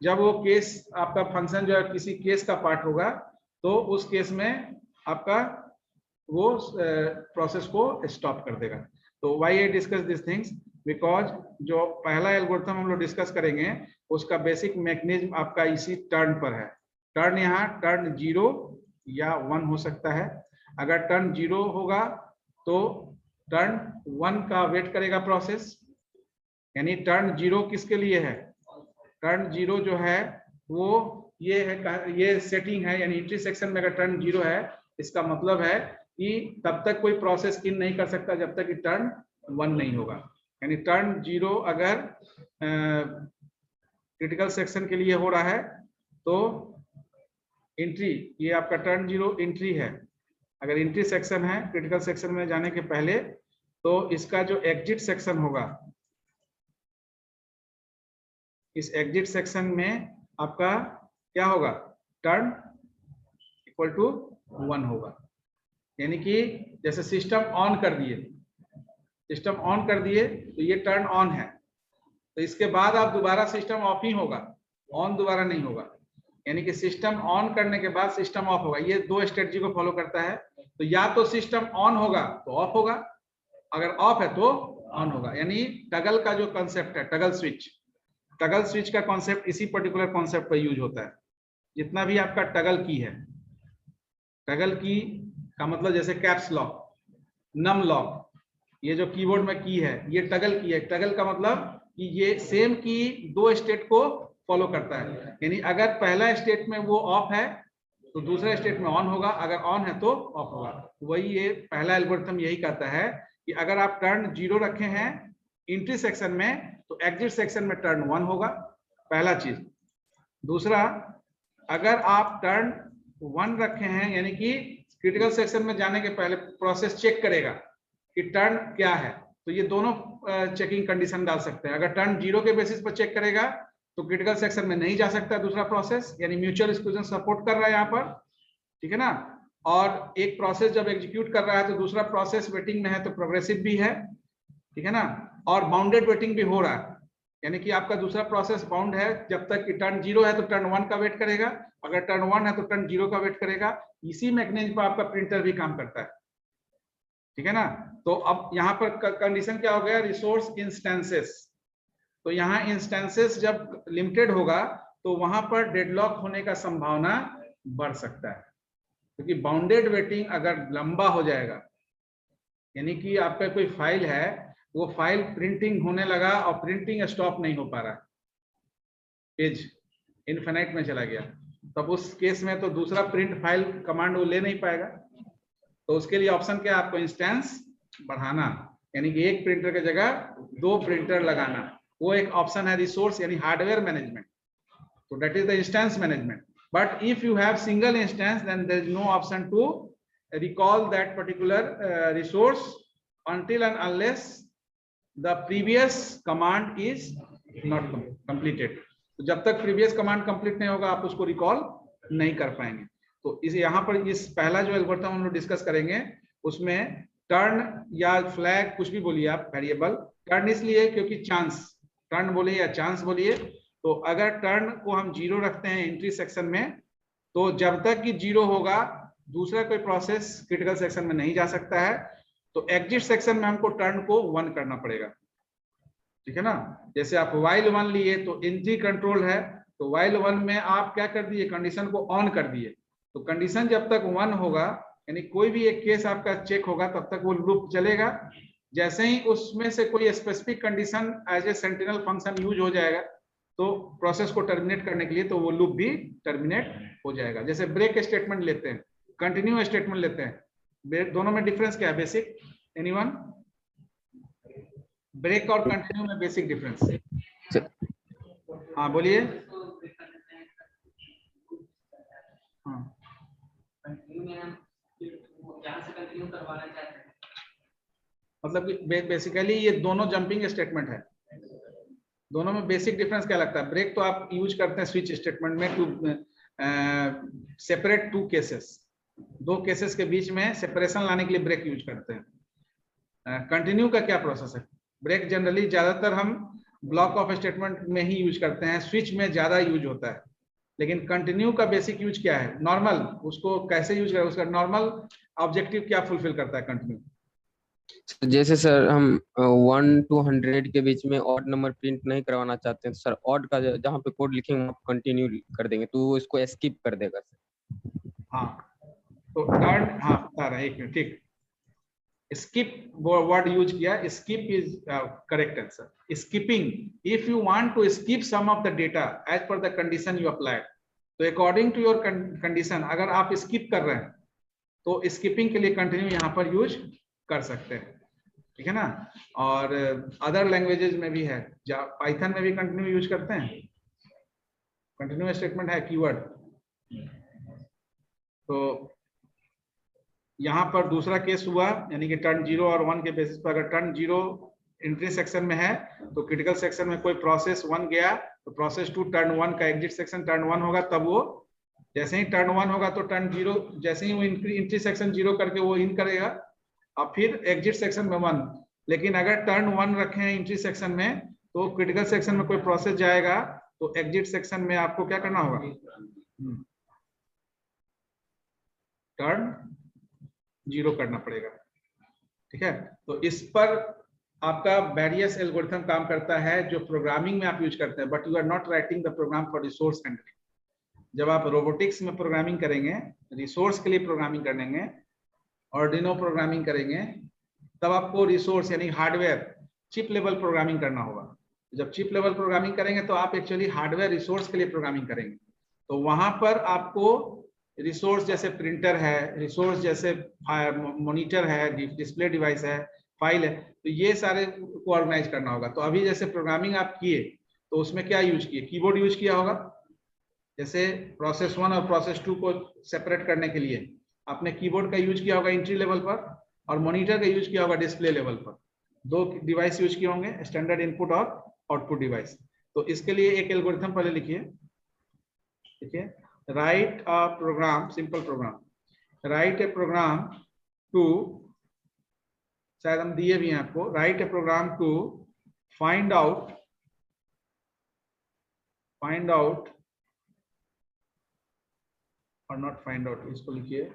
जब वो केस आपका फंक्शन जो है किसी केस का पार्ट होगा तो उस केस में आपका वो प्रोसेस को स्टॉप कर देगा। तो why I discuss this things, because जो पहला एल्गोरिथम हम लोग डिस्कस करेंगे उसका बेसिक मैकेनिज्म आपका इसी टर्न पर है। टर्न यहाँ टर्न 0 या 1 हो सकता है। अगर टर्न 0 होगा तो टर्न 1 का वेट करेगा प्रोसेस, यानी टर्न 0 किसके लिए है, टर्न 0 जो है वो ये है, ये सेटिंग है, यानी एंट्री सेक्शन में अगर टर्न 0 है इसका मतलब है कि तब तक कोई प्रोसेस इन नहीं कर सकता जब तक कि टर्न 1 नहीं होगा। यानी टर्न 0 अगर क्रिटिकल सेक्शन के लिए हो रहा है तो एंट्री, ये आपका टर्न 0 एंट्री है। अगर एंट्री सेक्शन है क्रिटिकल सेक्शन में जाने के पहले तो इसका जो एग्जिट सेक्शन होगा, इस एग्जिट सेक्शन में आपका क्या होगा, टर्न इक्वल टू 1 होगा। यानी कि जैसे सिस्टम ऑन कर दिए, सिस्टम ऑन कर दिए तो ये टर्न ऑन है, तो इसके बाद आप दोबारा सिस्टम ऑफ ही होगा, ऑन दोबारा नहीं होगा। यानी कि सिस्टम ऑन करने के बाद सिस्टम ऑफ होगा। ये दो स्ट्रेटजी को फॉलो करता है। तो या तो सिस्टम ऑन होगा तो ऑफ होगा, अगर ऑफ है तो ऑन होगा। यानी टगल का जो कॉन्सेप्ट है, टगल स्विच, टगल स्विच का कॉन्सेप्ट इसी पर्टिकुलर कॉन्सेप्ट पर यूज होता है। जितना भी आपका टगल की है, टगल की का मतलब जैसे कैप्स लॉक, नम लॉक, ये जो कीबोर्ड में की है ये टगल की है। टगल का मतलब कि ये सेम की दो स्टेट को फॉलो करता है। यानी अगर पहला स्टेट में वो ऑफ है तो दूसरा स्टेट में ऑन होगा, अगर ऑन है तो ऑफ होगा। वही ये पहला एल्गोरिथम यही कहता है कि अगर आप टर्न 0 रखे हैं एंट्री सेक्शन में तो एग्जिट सेक्शन में टर्न 1 होगा, पहला चीज। दूसरा, अगर आप टर्न 1 रखे हैं यानी कि क्रिटिकल सेक्शन में जाने के पहले प्रोसेस चेक करेगा कि टर्न क्या है, तो ये दोनों चेकिंग कंडीशन डाल सकते हैं। अगर टर्न 0 के बेसिस पर चेक करेगा तो क्रिटिकल सेक्शन में नहीं जा सकता दूसरा प्रोसेस, यानी म्यूचुअल एक्सक्लूजन सपोर्ट कर रहा है यहाँ पर, ठीक है ना। और एक प्रोसेस जब एग्जीक्यूट कर रहा है तो दूसरा प्रोसेस वेटिंग में है तो प्रोग्रेसिव भी है, ठीक है ना। और बाउंडेड वेटिंग भी हो रहा है, यानी कि आपका दूसरा प्रोसेस बाउंड है, जब तक कि टर्न 0 है तो टर्न 1 का वेट करेगा, अगर टर्न 1 है तो टर्न 0 का वेट करेगा। इसी मैकेनिज्म पर आपका प्रिंटर भी काम करता है, ठीक है ना। तो अब यहाँ पर कंडीशन क्या हो गया, रिसोर्स इंस्टेंसेस। तो यहाँ इंस्टेंसेस जब लिमिटेड होगा तो वहां पर डेडलॉक होने का संभावना बढ़ सकता है, क्योंकि बाउंडेड वेटिंग अगर लंबा हो जाएगा, यानी कि आपका कोई फाइल है, वो फाइल प्रिंटिंग होने लगा और प्रिंटिंग स्टॉप नहीं हो पा रहा, पेज इनफिनाइट में चला गया, तब उस केस में तो दूसरा प्रिंट फाइल कमांड वो ले नहीं पाएगा। तो उसके लिए ऑप्शन क्या है, आपको इंस्टेंस बढ़ाना, यानी कि एक प्रिंटर की जगह 2 प्रिंटर लगाना, वो एक ऑप्शन है रिसोर्स यानी हार्डवेयर मैनेजमेंट। तो that is the instance management. But if you have single instance then there is no option to recall that particular resource until and unless the previous command is not completed. तो जब तक previous command complete नहीं होगा आप उसको recall नहीं कर पाएंगे। तो इस यहाँ पर इस पहला जो एल्गोरिथम हम लोग डिस्कस करेंगे उसमें टर्न या फ्लैग कुछ भी बोलिए आप, वेरिएबल टर्न इसलिए क्योंकि चांस, टर्न बोलिए या चांस बोलिए। तो अगर टर्न को हम 0 रखते हैं एंट्री सेक्शन में तो जब तक कि 0 होगा दूसरा कोई प्रोसेस क्रिटिकल सेक्शन में नहीं जा सकता है। तो एग्जिट सेक्शन में हमको टर्न को 1 करना पड़ेगा, ठीक है ना। जैसे आप while 1 लिए तो एंट्री कंट्रोल है, तो while 1 में आप क्या कर दिए, कंडीशन को ऑन कर दिए। तो कंडीशन जब तक 1 होगा यानी कोई भी एक केस आपका चेक होगा तब तक वो लूप चलेगा। जैसे ही उसमें से कोई specific condition as a sentinel function use हो जाएगा तो प्रोसेस को टर्मिनेट करने के लिए तो वो लूप भी टर्मिनेट हो जाएगा। जैसे ब्रेक स्टेटमेंट लेते हैं, कंटिन्यू स्टेटमेंट लेते हैं, दोनों में डिफरेंस क्या है, बेसिक, एनीवन? ब्रेक और कंटिन्यू में बेसिक डिफरेंस? हाँ बोलिए। हाँ मतलब कि बेसिकली ये दोनों जंपिंग स्टेटमेंट है, दोनों में बेसिक डिफरेंस क्या लगता है? ब्रेक तो आप यूज करते हैं स्विच स्टेटमेंट में टू सेपरेट 2 केसेस, 2 केसेस के बीच में सेपरेशन लाने के लिए ब्रेक यूज करते हैं। कंटिन्यू का क्या प्रोसेस है? ब्रेक जनरली ज्यादातर हम ब्लॉक ऑफ स्टेटमेंट में ही यूज करते हैं, स्विच में ज्यादा यूज होता है। लेकिन कंटिन्यू का बेसिक यूज क्या है, नॉर्मल, उसको कैसे यूज करें, उसका नॉर्मल ऑब्जेक्टिव क्या फुलफिल करता है कंटिन्यू। जैसे सर हम 1 to 100 के बीच में ऑड नंबर प्रिंट नहीं करवाना चाहते हैं तो सर ऑड का जहाँ पे कोड लिखेंगे आप कंटिन्यू कर देंगे तो वो इसको स्किप कर देगा सर। हाँ तो टर्न, हाँ बता रहे हैं, एक मिनट, ठीक। skip वर्ड यूज किया, skip is correct answer. skipping, if you want to skip some of the data as per the condition you applied, तो according to your condition अगर आप skip कर रहे हैं तो skipping के लिए continue यहाँ पर यूज कर सकते हैं, ठीक है ना। और अदर लैंग्वेजेस में भी है, पाइथन में भी कंटिन्यू यूज करते हैं, कंटिन्यू स्टेटमेंट है कीवर्ड। तो यहाँ पर दूसरा केस हुआ, यानी कि टर्न 0 और 1 के बेसिस पर, अगर टर्न 0 एंट्री सेक्शन में है तो क्रिटिकल सेक्शन में कोई प्रोसेस 1 गया तो प्रोसेस 2 टर्न 1 का एग्जिट सेक्शन टर्न 1 होगा, तब वो जैसे ही टर्न 1 होगा तो टर्न 0, जैसे ही वो एंट्री सेक्शन 0 करके वो इन करेगा और फिर एग्जिट सेक्शन में 1। लेकिन अगर टर्न 1 रखे हैं एंट्री सेक्शन में तो क्रिटिकल सेक्शन में कोई प्रोसेस जाएगा तो एग्जिट सेक्शन में आपको क्या करना होगा, टर्न 0 करना पड़ेगा, ठीक है। तो इस पर आपका वेरियस एल्गोरिथम काम करता है जो प्रोग्रामिंग में आप यूज करते हैं, but you are not writing the program for resource handling. जब आप रोबोटिक्स में प्रोग्रामिंग करेंगे, रिसोर्स के लिए प्रोग्रामिंग करेंगे, ऑर्डिनो प्रोग्रामिंग करेंगे, तब आपको रिसोर्स यानी हार्डवेयर चिप लेवल प्रोग्रामिंग करना होगा। जब चिप लेवल प्रोग्रामिंग करेंगे तो आप एक्चुअली हार्डवेयर रिसोर्स के लिए प्रोग्रामिंग करेंगे, तो वहां पर आपको रिसोर्स जैसे प्रिंटर है, रिसोर्स जैसे मॉनिटर है, डिस्प्ले डिवाइस है, फाइल है, तो ये सारे को ऑर्गेनाइज करना होगा। तो अभी जैसे प्रोग्रामिंग आप किए तो उसमें क्या यूज किए, कीबोर्ड यूज किया होगा। जैसे प्रोसेस 1 और प्रोसेस 2 को सेपरेट करने के लिए आपने कीबोर्ड का यूज किया होगा एंट्री लेवल पर, और मॉनिटर का यूज किया होगा डिस्प्ले लेवल पर। दो डिवाइस यूज किए होंगे, स्टैंडर्ड इनपुट और आउटपुट डिवाइस। तो इसके लिए एक एल्गोरिथम पहले लिखिए, ठीक है। Write a program, simple program, write a program to, शायद हम दिए भी हैं आपको, write a program to find out और नॉट फाइंड आउट, इसको लिखिए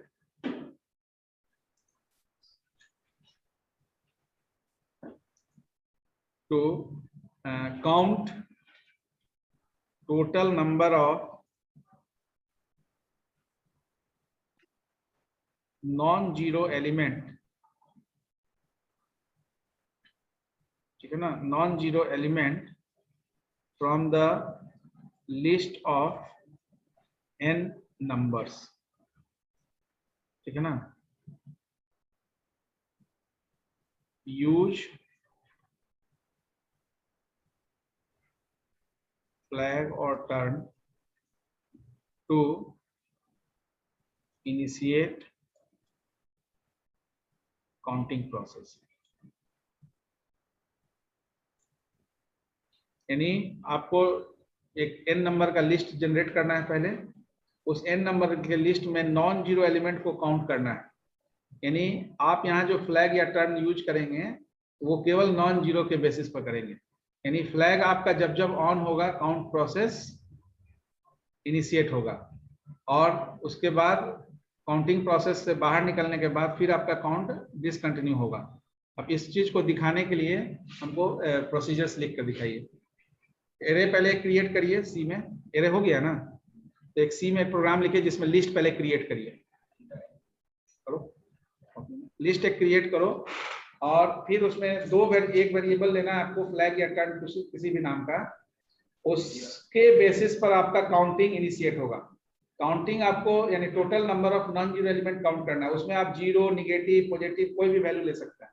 to count total number of non zero element, ठीक है ना, non zero element from the list of n numbers, ठीक है ना। यूज फ्लैग और turn to initiate counting process. यानी आपको एक n नंबर का लिस्ट जनरेट करना है, पहले उस n नंबर के लिस्ट में नॉन जीरो एलिमेंट को काउंट करना है। यानी आप यहाँ जो फ्लैग या टर्न यूज करेंगे वो केवल नॉन जीरो के बेसिस पर करेंगे। यानी फ्लैग आपका जब जब ऑन होगा काउंट प्रोसेस इनिशिएट होगा, और उसके बाद काउंटिंग प्रोसेस से बाहर निकलने के बाद फिर आपका काउंट डिसकंटिन्यू होगा। अब इस चीज को दिखाने के लिए हमको प्रोसीजर्स लिख कर दिखाइए। एरे पहले क्रिएट करिए, सी में एरे हो गया ना, तो एक सी में प्रोग्राम लिखिए जिसमें लिस्ट पहले क्रिएट करिए, करो लिस्ट एक क्रिएट करो, और फिर उसमें एक वेरिएबल लेना है आपको, फ्लैग या टर्न किसी भी नाम का, उसके बेसिस पर आपका काउंटिंग इनिशिएट होगा। काउंटिंग आपको यानी total number of non zero element count करना है, उसमें आप जीरो, निगेटिव, पॉजिटिव कोई भी वैल्यू ले सकते हैं,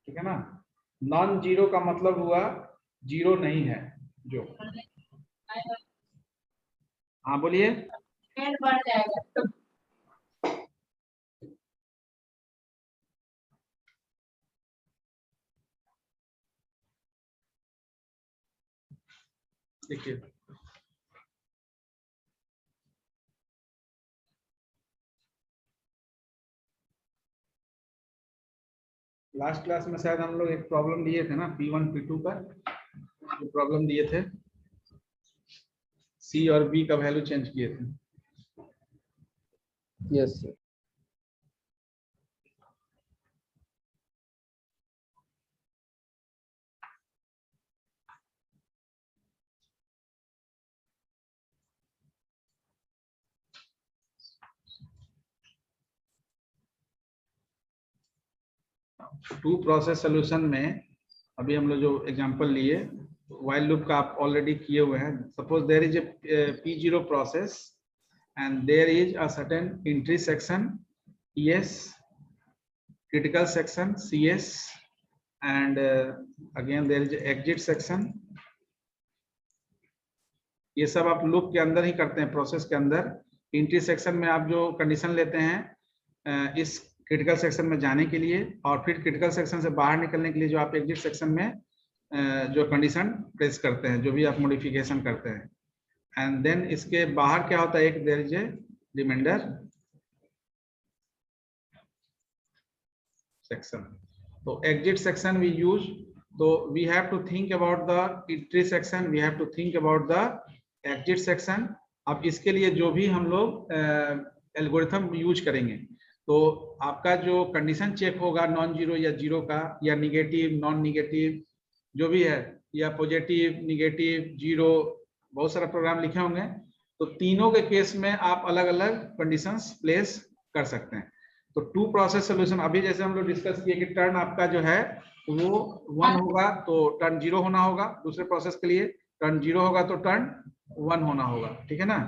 ठीक है ना। नॉन जीरो का मतलब हुआ जीरो नहीं है जो, हाँ बोलिए। देखिए लास्ट क्लास में शायद हम लोग एक प्रॉब्लम लिए थे ना P1 P2 पर, जो प्रॉब्लम दिए थे, सी और बी का वैल्यू चेंज किए थे। Yes sir. Two process solution में अभी हम लोग जो एग्जांपल लिए व्हाइल लूप का आप ऑलरेडी किए हुए हैं। Suppose there is a P0 process and there is a certain entry section ES, critical section CS, and again there is exit section। ये सब आप लूप के अंदर ही करते हैं, प्रोसेस के अंदर। एंट्री सेक्शन में आप जो कंडीशन लेते हैं इस क्रिटिकल सेक्शन में जाने के लिए, और फिर क्रिटिकल सेक्शन से बाहर निकलने के लिए जो आप एग्जिट सेक्शन में जो कंडीशन प्रेस करते हैं, जो भी आप मॉडिफिकेशन करते हैं। एंड देन इसके बाहर क्या होता है, एक there is a reminder section. तो एग्जिट सेक्शन वी यूज, तो we have to think about the entry section, we have to think about the exit section. अब इसके लिए जो भी हम लोग एल्गोरिथम यूज करेंगे, तो आपका जो कंडीशन चेक होगा नॉन जीरो या जीरो का, या निगेटिव नॉन निगेटिव जो भी है, या पॉजिटिव निगेटिव जीरो, बहुत सारा प्रोग्राम लिखे होंगे। तो तीनों के केस में आप अलग अलग कंडीशंस प्लेस कर सकते हैं। तो टू प्रोसेस सोल्यूशन अभी जैसे हम लोग डिस्कस किए कि टर्न आपका जो है वो 1 होगा तो टर्न 0 होना होगा। दूसरे प्रोसेस के लिए टर्न 0 होगा तो टर्न 1 होना होगा, ठीक है ना।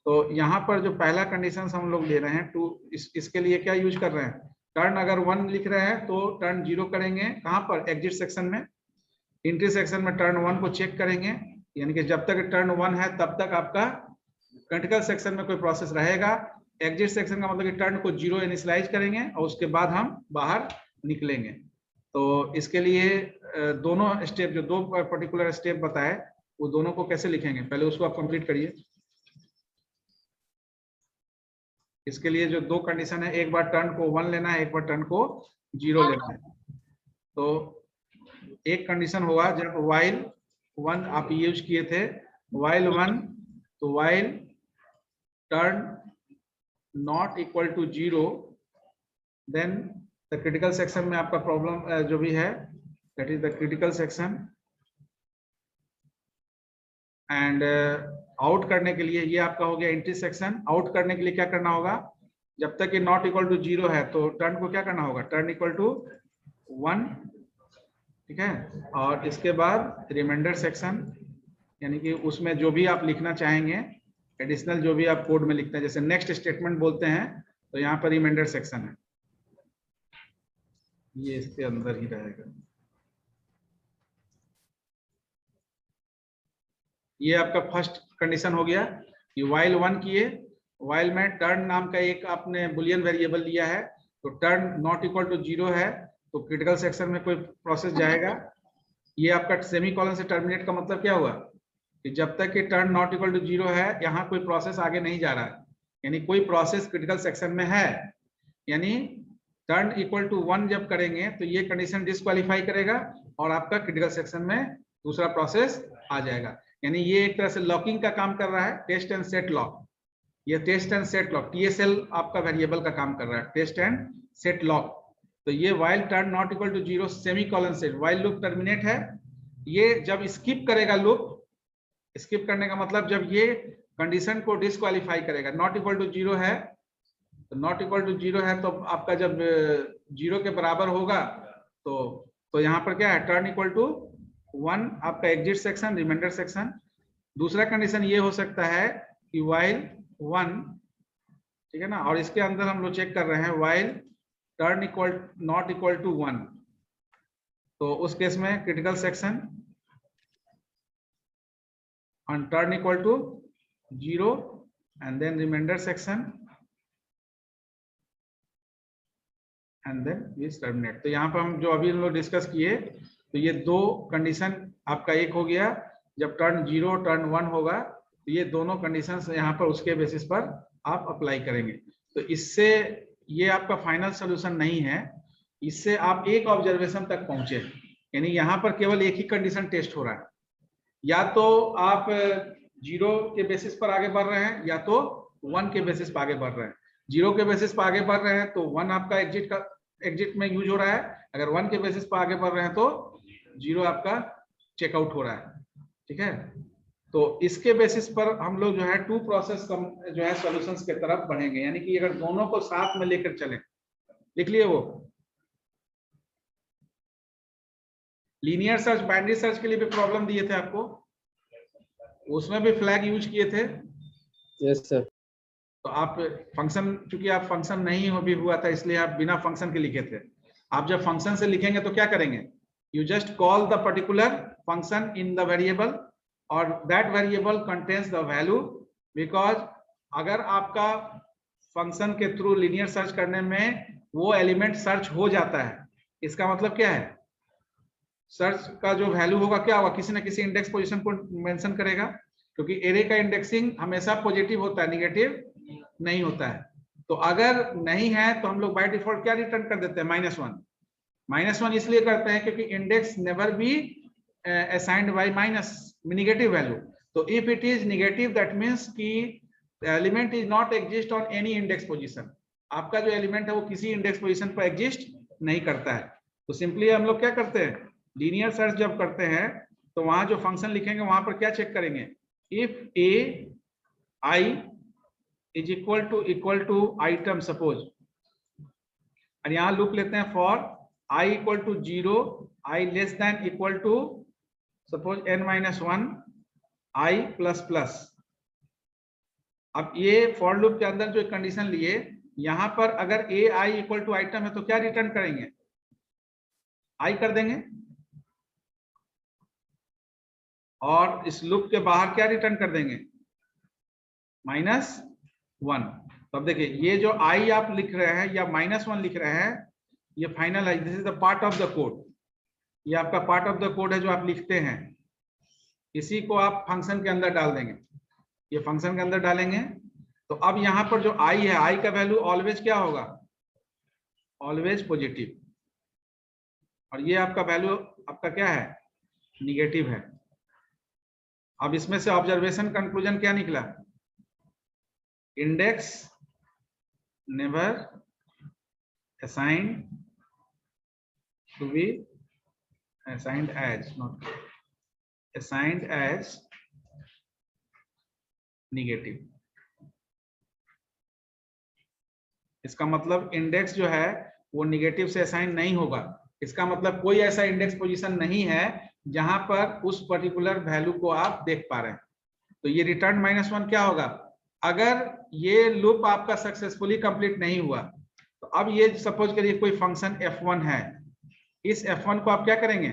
तो यहाँ पर जो पहला कंडीशन हम लोग ले रहे हैं टू, इसके लिए क्या यूज कर रहे हैं, टर्न अगर 1 लिख रहे हैं तो टर्न 0 करेंगे कहाँ पर, एग्जिट सेक्शन में। एंट्री सेक्शन में टर्न 1 को चेक करेंगे, यानी कि जब तक टर्न 1 है तब तक आपका क्रिटिकल सेक्शन में कोई प्रोसेस रहेगा। एग्जिट सेक्शन का मतलब कि टर्न को 0 इनिशियलाइज करेंगे और उसके बाद हम बाहर निकलेंगे। तो इसके लिए दोनों स्टेप, जो दो पर्टिकुलर स्टेप बताए, वो दोनों को कैसे लिखेंगे, पहले उसको आप कंप्लीट करिए। इसके लिए जो दो कंडीशन है, एक बार टर्न को 1 लेना है, एक बार टर्न को 0 लेना है। तो एक कंडीशन होगा जब while 1 आप यूज किए थे, while 1, तो while turn not equal to 0, then the critical section में आपका प्रॉब्लम जो भी है, that is the critical section, and out करने के लिए ये आपका हो गया एंट्री सेक्शन। आउट करने के लिए क्या करना होगा, जब तक ये नॉट इक्वल टू 0 है तो टर्न को क्या करना होगा, टर्न इक्वल टू 1, ठीक है। और इसके बाद रिमाइंडर सेक्शन, यानी कि उसमें जो भी आप लिखना चाहेंगे एडिशनल, जो भी आप कोड में लिखते हैं, जैसे नेक्स्ट स्टेटमेंट बोलते हैं, तो यहाँ पर रिमाइंडर सेक्शन है, ये इसके अंदर ही रहेगा। ये आपका फर्स्ट कंडीशन हो गया कि while 1 किए, while में टर्न नाम का एक आपने बुलियन वेरिएबल लिया है, तो टर्न नॉट इक्वल टू 0 है तो क्रिटिकल सेक्शन में कोई प्रोसेस जाएगा। ये आपका सेमीकोलन से टर्मिनेट का मतलब क्या हुआ कि जब तक कि टर्न नॉट इक्वल टू 0 है, यहाँ कोई प्रोसेस आगे नहीं जा रहा है, यानी कोई प्रोसेस क्रिटिकल सेक्शन में है। यानी टर्न इक्वल टू 1 जब करेंगे तो ये कंडीशन डिस्क्वालीफाई करेगा और आपका क्रिटिकल सेक्शन में दूसरा प्रोसेस आ जाएगा। यानी ये एक तरह से लॉकिंग का काम कर रहा है, टेस्ट एंड सेट लॉक। ये test and set lock, TSL आपका वेरिएबल का काम कर रहा है, टेस्ट एंड सेट लॉक। तो ये while turn not equal to 0 semicolon से वाइल लूप टर्मिनेट है। ये जब स्किप करेगा लूप, स्किप करने का मतलब जब ये कंडीशन को डिस्क्वालीफाई करेगा, नॉट इक्वल टू 0 है तो नॉट इक्वल टू 0 है, तो आपका जब 0 के बराबर होगा तो यहाँ पर क्या है, टर्न इक्वल टू 1 आपका एग्जिट सेक्शन, रिमाइंडर सेक्शन। दूसरा कंडीशन ये हो सकता है कि while 1, ठीक है ना, और इसके अंदर हम लोग चेक कर रहे हैं while turn equal not equal to 1, तो उस केस में critical section on turn equal to 0 and then remainder section and then is terminate। तो यहाँ पर हम जो अभी हम लोग डिस्कस किए, तो ये दो कंडीशन आपका एक हो गया, जब टर्न 0 टर्न 1 होगा तो ये दोनों कंडीशंस यहाँ पर उसके बेसिस पर आप अप्लाई करेंगे। तो इससे ये आपका फाइनल सोल्यूशन नहीं है, इससे आप एक ऑब्जर्वेशन तक पहुंचे, यानी यहाँ पर केवल एक ही कंडीशन टेस्ट हो रहा है। या तो आप 0 के बेसिस पर आगे बढ़ रहे हैं या तो 1 के बेसिस पर आगे बढ़ रहे हैं। 0 के बेसिस पर आगे बढ़ रहे हैं तो 1 आपका एग्जिट में यूज हो रहा है, अगर 1 के बेसिस पर आगे बढ़ रहे हैं तो 0 आपका चेकआउट हो रहा है। ठीक है, तो इसके बेसिस पर हम लोग जो है 2 प्रोसेस जो है सॉल्यूशंस की तरफ बढ़ेंगे, यानी कि अगर दोनों को साथ में लेकर चलें। लिख लिए वो लीनियर सर्च, बाइनरी सर्च के लिए भी प्रॉब्लम दिए थे आपको, उसमें भी फ्लैग यूज किए थे। Yes sir. तो आप फंक्शन, चूंकि आप फंक्शन नहीं हो भी हुआ था इसलिए आप बिना फंक्शन के लिखे थे। आप जब फंक्शन से लिखेंगे तो क्या करेंगे, you just call the particular function in the variable और that variable contains the value, because अगर आपका फंक्शन के थ्रू लीनियर सर्च करने में वो एलिमेंट सर्च हो जाता है, इसका मतलब क्या है, सर्च का जो वैल्यू होगा क्या होगा, किसी ना किसी इंडेक्स पोजीशन को मेंशन करेगा, क्योंकि एरे का इंडेक्सिंग हमेशा पॉजिटिव होता है, निगेटिव नहीं होता है। तो अगर नहीं है तो हम लोग बाय डिफॉल्ट क्या रिटर्न कर देते हैं, -1। -1 इसलिए करते हैं क्योंकि index never be assigned by minus negative value. तो if it is negative that means कि element is not exist on any index position, आपका जो एलिमेंट है वो किसी इंडेक्स पोजीशन पर एग्जिस्ट नहीं करता है। तो सिंपली हम लोग क्या करते हैं, लीनियर सर्च जब करते हैं तो वहां जो फंक्शन लिखेंगे वहां पर क्या चेक करेंगे, if A I is equal to item suppose, और यहां लूप लेते हैं for i equal to 0, i less than equal to suppose n-1 i plus plus. अब ये फॉर लूप के अंदर जो कंडीशन लिए, यहां पर अगर ए आई इक्वल टू आइटम है तो क्या रिटर्न करेंगे, आई कर देंगे, और इस लूप के बाहर क्या रिटर्न कर देंगे, -1। तो अब देखिए ये जो आई आप लिख रहे हैं या -1 लिख रहे हैं, ये फाइनल है, this is the part of the code, ये आपका पार्ट ऑफ द कोड है जो आप लिखते हैं, इसी को आप फंक्शन के अंदर डाल देंगे, ये फंक्शन के अंदर डालेंगे। तो अब यहाँ पर जो आई है, आई का वैल्यू ऑलवेज क्या होगा, ऑलवेज पॉजिटिव, और ये आपका वैल्यू आपका क्या है, निगेटिव है। अब इसमें से ऑब्जर्वेशन कंक्लूजन क्या निकला, index never assigned to be assigned as, not assigned as negative। इसका मतलब इंडेक्स जो है वो निगेटिव से असाइन नहीं होगा, इसका मतलब कोई ऐसा इंडेक्स पोजीशन नहीं है जहां पर उस पर्टिकुलर वैल्यू को आप देख पा रहे हैं। तो ये रिटर्न -1 क्या होगा, अगर ये लूप आपका सक्सेसफुली कंप्लीट नहीं हुआ तो अब ये सपोज करिए कोई फंक्शन f1 है, इस f1 को आप क्या करेंगे,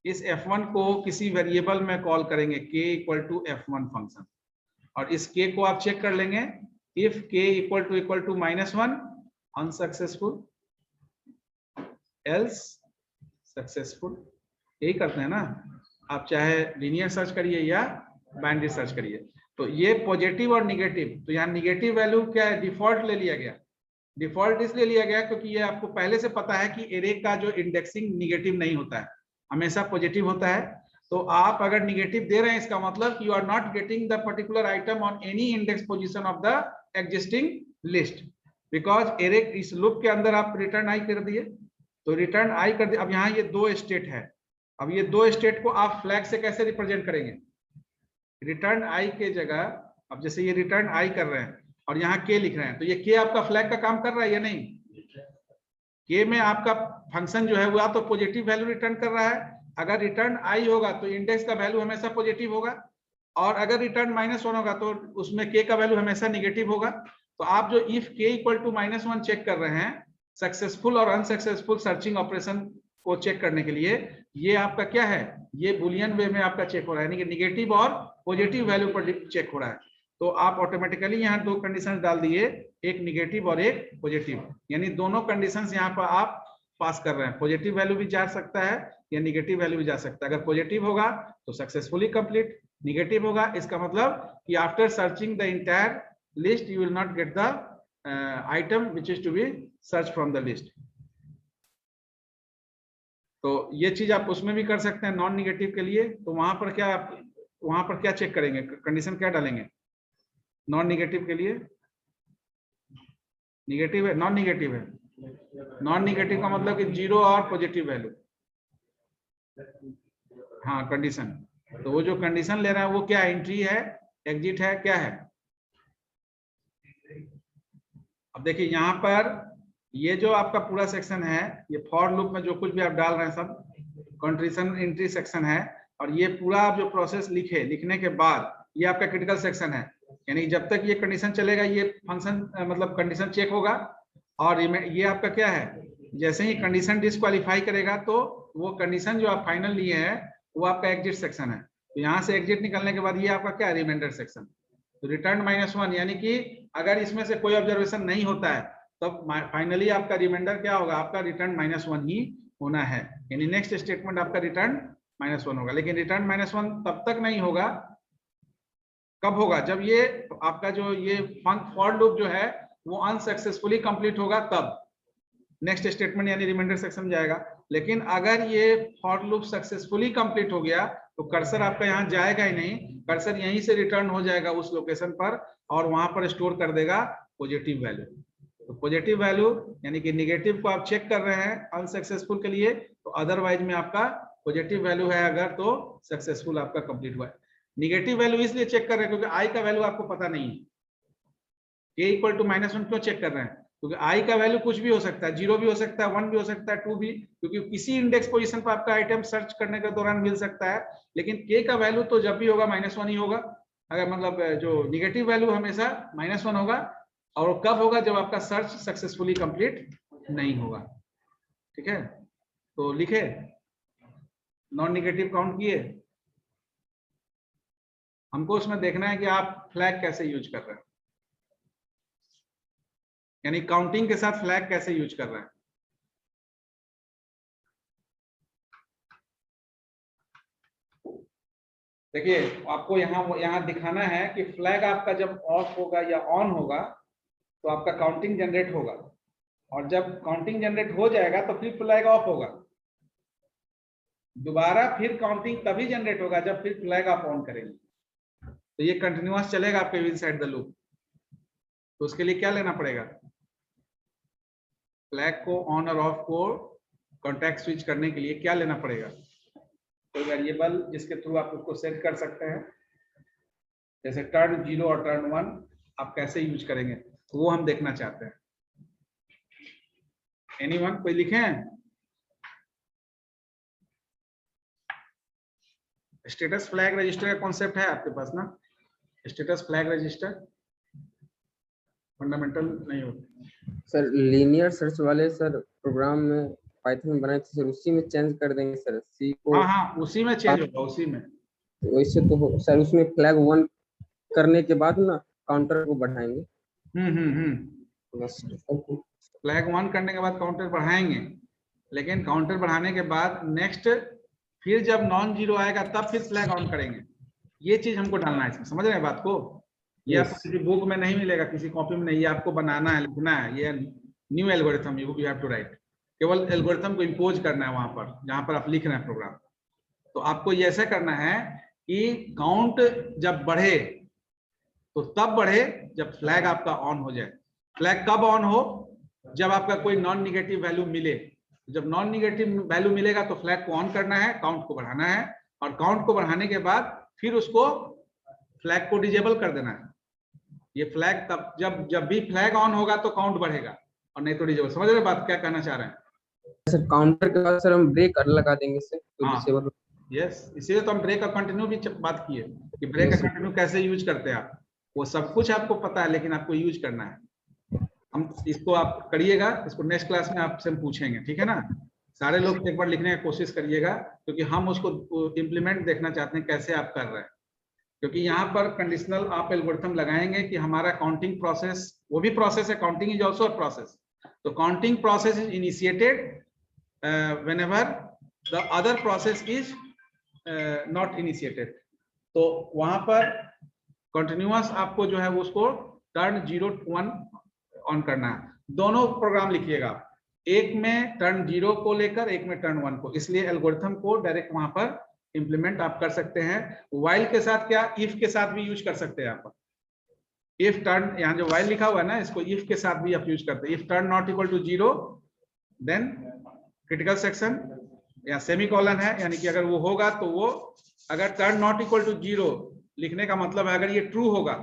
इस f1 को किसी वेरिएबल में कॉल करेंगे k equal to f1 function, और इस k को आप चेक कर लेंगे, if k equal to -1 unsuccessful, else successful. यही करते हैं ना, आप चाहे लीनियर सर्च करिए या बाइनरी सर्च करिए। तो ये पॉजिटिव और निगेटिव, तो यहाँ निगेटिव वैल्यू क्या है, डिफॉल्ट ले लिया गया, डिफॉल्ट इसलिए लिया गया क्योंकि ये आपको पहले से पता है कि एरे का जो इंडेक्सिंग निगेटिव नहीं होता है, हमेशा पॉजिटिव होता है। तो आप अगर निगेटिव दे रहे हैं इसका मतलब you are not getting the particular item on any index position of the existing list, because array इस लूप के अंदर आप रिटर्न आई कर दिए, तो रिटर्न आई कर दिए। अब यहाँ ये 2 स्टेट है, अब ये 2 स्टेट को आप फ्लैग से कैसे रिप्रेजेंट करेंगे, रिटर्न आई के जगह, अब जैसे ये रिटर्न आई कर रहे हैं और यहाँ के लिख रहे हैं, तो ये के आपका फ्लैग का काम कर रहा है या नहीं, के में आपका फंक्शन जो है वो तो पॉजिटिव वैल्यू रिटर्न कर रहा है, अगर रिटर्न आई होगा तो इंडेक्स का वैल्यू हमेशा पॉजिटिव होगा, और अगर रिटर्न -1 होगा तो उसमें के का वैल्यू हमेशा निगेटिव होगा। तो आप जो इफ के इक्वल टू -1 चेक कर रहे हैं, सक्सेसफुल और अनसक्सेसफुल सर्चिंग ऑपरेशन को चेक करने के लिए, ये आपका क्या है, ये बुलियन वे में आपका चेक हो रहा है, यानी कि निगेटिव और पॉजिटिव वैल्यू पर चेक हो रहा है। तो आप ऑटोमेटिकली यहाँ 2 कंडीशंस डाल दिए, एक निगेटिव और एक पॉजिटिव, यानी दोनों कंडीशंस यहाँ पर आप पास कर रहे हैं, पॉजिटिव वैल्यू भी जा सकता है या निगेटिव वैल्यू भी जा सकता है। अगर पॉजिटिव होगा तो सक्सेसफुली कंप्लीट, निगेटिव होगा इसका मतलब कि after searching the entire list you will not get the item which is to be search from the list. तो ये चीज आप उसमें भी कर सकते हैं नॉन निगेटिव के लिए। तो वहां पर क्या चेक करेंगे, कंडीशन क्या डालेंगे नॉन निगेटिव के लिए? निगेटिव है, नॉन निगेटिव है। नॉन निगेटिव का मतलब कि 0 और पॉजिटिव वैल्यू। हाँ कंडीशन, तो वो जो कंडीशन ले रहा है वो क्या एंट्री है, एग्जिट है, क्या है? अब देखिए यहाँ पर ये जो आपका पूरा सेक्शन है, ये फॉर लूप में जो कुछ भी आप डाल रहे हैं सब कंडीशन एंट्री सेक्शन है। और ये पूरा आप जो प्रोसेस लिखने के बाद ये आपका क्रिटिकल सेक्शन है। यानी जब तक ये कंडीशन चलेगा ये फंक्शन मतलब कंडीशन चेक होगा। और ये आपका क्या है, जैसे ही कंडीशन डिस्क्वालीफाई करेगा तो वो कंडीशन जो आप फाइनल लिए हैं वो आपका एग्जिट सेक्शन है। तो यहाँ से एग्जिट निकलने के बाद ये आपका क्या है, रिमाइंडर सेक्शन। तो रिटर्न -1 यानी कि अगर इसमें से कोई ऑब्जर्वेशन नहीं होता है तब फाइनली आपका रिमाइंडर क्या होगा, आपका रिटर्न -1 ही होना है। यानी नेक्स्ट स्टेटमेंट आपका रिटर्न -1 होगा। लेकिन रिटर्न -1 तब तक नहीं होगा, कब होगा, जब ये आपका जो ये फॉर लूप जो है वो अनसक्सेसफुली कंप्लीट होगा, तब नेक्स्ट स्टेटमेंट यानी रिमाइंडर सेक्शन जाएगा। लेकिन अगर ये फॉर लूप सक्सेसफुली कंप्लीट हो गया तो कर्सर आपका यहाँ जाएगा ही नहीं, कर्सर यहीं से रिटर्न हो जाएगा उस लोकेशन पर और वहां पर स्टोर कर देगा पॉजिटिव वैल्यू। तो पॉजिटिव वैल्यू यानी कि निगेटिव को आप चेक कर रहे हैं अनसक्सेसफुल के लिए, तो अदरवाइज में आपका पॉजिटिव वैल्यू है अगर तो सक्सेसफुल आपका कंप्लीट हुआ है। निगेटिव वैल्यू इसलिए चेक कर रहे हैं क्योंकि आई का वैल्यू आपको पता नहीं है। a = -1 क्यों चेक कर रहे हैं, क्योंकि i का वैल्यू कुछ भी हो सकता है, 0 भी हो सकता है, 1 भी हो सकता है, 2 भी, क्योंकि किसी इंडेक्स पोजीशन पर आपका आइटम सर्च करने के दौरान मिल सकता है। लेकिन k का वैल्यू तो जब भी होगा -1 ही होगा। अगर मतलब जो निगेटिव वैल्यू हमेशा -1 होगा। और कब होगा, जब आपका सर्च सक्सेसफुली कंप्लीट नहीं होगा। ठीक है, तो लिखे नॉन निगेटिव काउंट किए। हमको उसमें देखना है कि आप फ्लैग कैसे यूज कर रहे हैं, यानी काउंटिंग के साथ फ्लैग कैसे यूज कर रहे हैं। देखिए आपको यहाँ दिखाना है कि फ्लैग आपका जब ऑफ होगा या ऑन होगा तो आपका काउंटिंग जनरेट होगा, और जब काउंटिंग जनरेट हो जाएगा तो फिर फ्लैग ऑफ होगा। दोबारा फिर काउंटिंग तभी जनरेट होगा जब फिर फ्लैग आप ऑन करेंगे। तो ये कंटिन्यूअस चलेगा आपके इनसाइड द लूप। तो उसके लिए क्या लेना पड़ेगा, फ्लैग को ऑन और ऑफ को कॉन्टेक्स्ट स्विच करने के लिए क्या लेना पड़ेगा, कोई वेरिएबल जिसके थ्रू आप उसको सेट कर सकते हैं। जैसे टर्न 0 और टर्न 1 आप कैसे यूज करेंगे तो वो हम देखना चाहते हैं। एनीवन, कोई लिखे हैं? स्टेटस फ्लैग रजिस्टर का कॉन्सेप्ट है आपके पास ना, स्टेटस फ्लैग रजिस्टर फंडामेंटल नहीं होते सर। लीनियर सर्च वाले सर प्रोग्राम में पाइथन में बनाए थे सर, उसी में चेंज कर देंगे सर सी को। हाँ उसी में चेंज होगा, उसी में। वैसे तो सर उसमें फ्लैग 1 करने के बाद ना काउंटर को बढ़ाएंगे। फ्लैग 1 करने के बाद काउंटर बढ़ाएंगे, लेकिन काउंटर बढ़ाने के बाद नेक्स्ट फिर जब नॉन जीरो आएगा तब फिर फ्लैग ऑन करेंगे। ये चीज हमको डालना है इसमें, समझ रहे हैं बात को? ये आपको किसी बुक में नहीं मिलेगा, किसी कॉपी में नहीं, ये आपको बनाना है, लिखना है। ये new algorithm you have to write. केवल एल्गोरिथम को इंपोज करना है वहां पर जहां पर आप लिख रहे हैं प्रोग्राम। तो आपको ये ऐसा करना है कि काउंट जब बढ़े तो तब बढ़े जब फ्लैग आपका ऑन हो जाए। फ्लैग कब ऑन हो, जब आपका कोई नॉन निगेटिव वैल्यू मिले। जब नॉन निगेटिव वैल्यू मिलेगा तो फ्लैग को ऑन करना है, काउंट को बढ़ाना है, और काउंट को बढ़ाने के बाद फिर उसको फ्लैग को डिजेबल कर देना है। ये फ्लैग तब जब भी फ्लैग ऑन होगा तो काउंट बढ़ेगा और नहीं तो डिजेबल। समझ रहे बात क्या कहना चाह रहे हैं? सर काउंटर के बाद सर हम ब्रेक लगा देंगे सर तो डिसेबल। यस, इसीलिए तो हम ब्रेक और कंटिन्यू भी बात किए कि ब्रेक और कंटिन्यू कैसे यूज करते हैं आप। वो सब कुछ आपको पता है लेकिन आपको यूज करना है। हम इसको आप करिएगा, इसको नेक्स्ट क्लास में आपसे हम पूछेंगे, ठीक है ना? सारे लोग एक बार लिखने की कोशिश करिएगा क्योंकि हम उसको इम्प्लीमेंट देखना चाहते हैं कैसे आप कर रहे हैं। क्योंकि यहाँ पर कंडीशनल आप एल्गोरिथम लगाएंगे कि हमारा काउंटिंग प्रोसेस, वो भी प्रोसेस है, counting is also a process. तो counting process is initiated whenever the other process is not initiated. तो वहां पर कंटिन्यूअस आपको जो है उसको टर्न 0 to 1 ऑन करना है। दोनों प्रोग्राम लिखिएगा, एक में टर्न 0 को लेकर, एक में टर्न 1 को, इसलिए एल्गोरिथम को डायरेक्ट वहां पर इंप्लीमेंट आप कर सकते हैं। व्हाइल के साथ क्या, इफ के साथ भी यूज कर सकते हैं आप। इफ टर्न, यहाँ जो व्हाइल लिखा हुआ है ना, इसको इफ के साथ भी आप यूज करते हैं। If turn not equal to 0 then critical section, या सेमीकोलन है, यानी कि अगर वो होगा तो वो, अगर टर्न नॉट इक्वल टू 0 लिखने का मतलब है अगर ये ट्रू होगा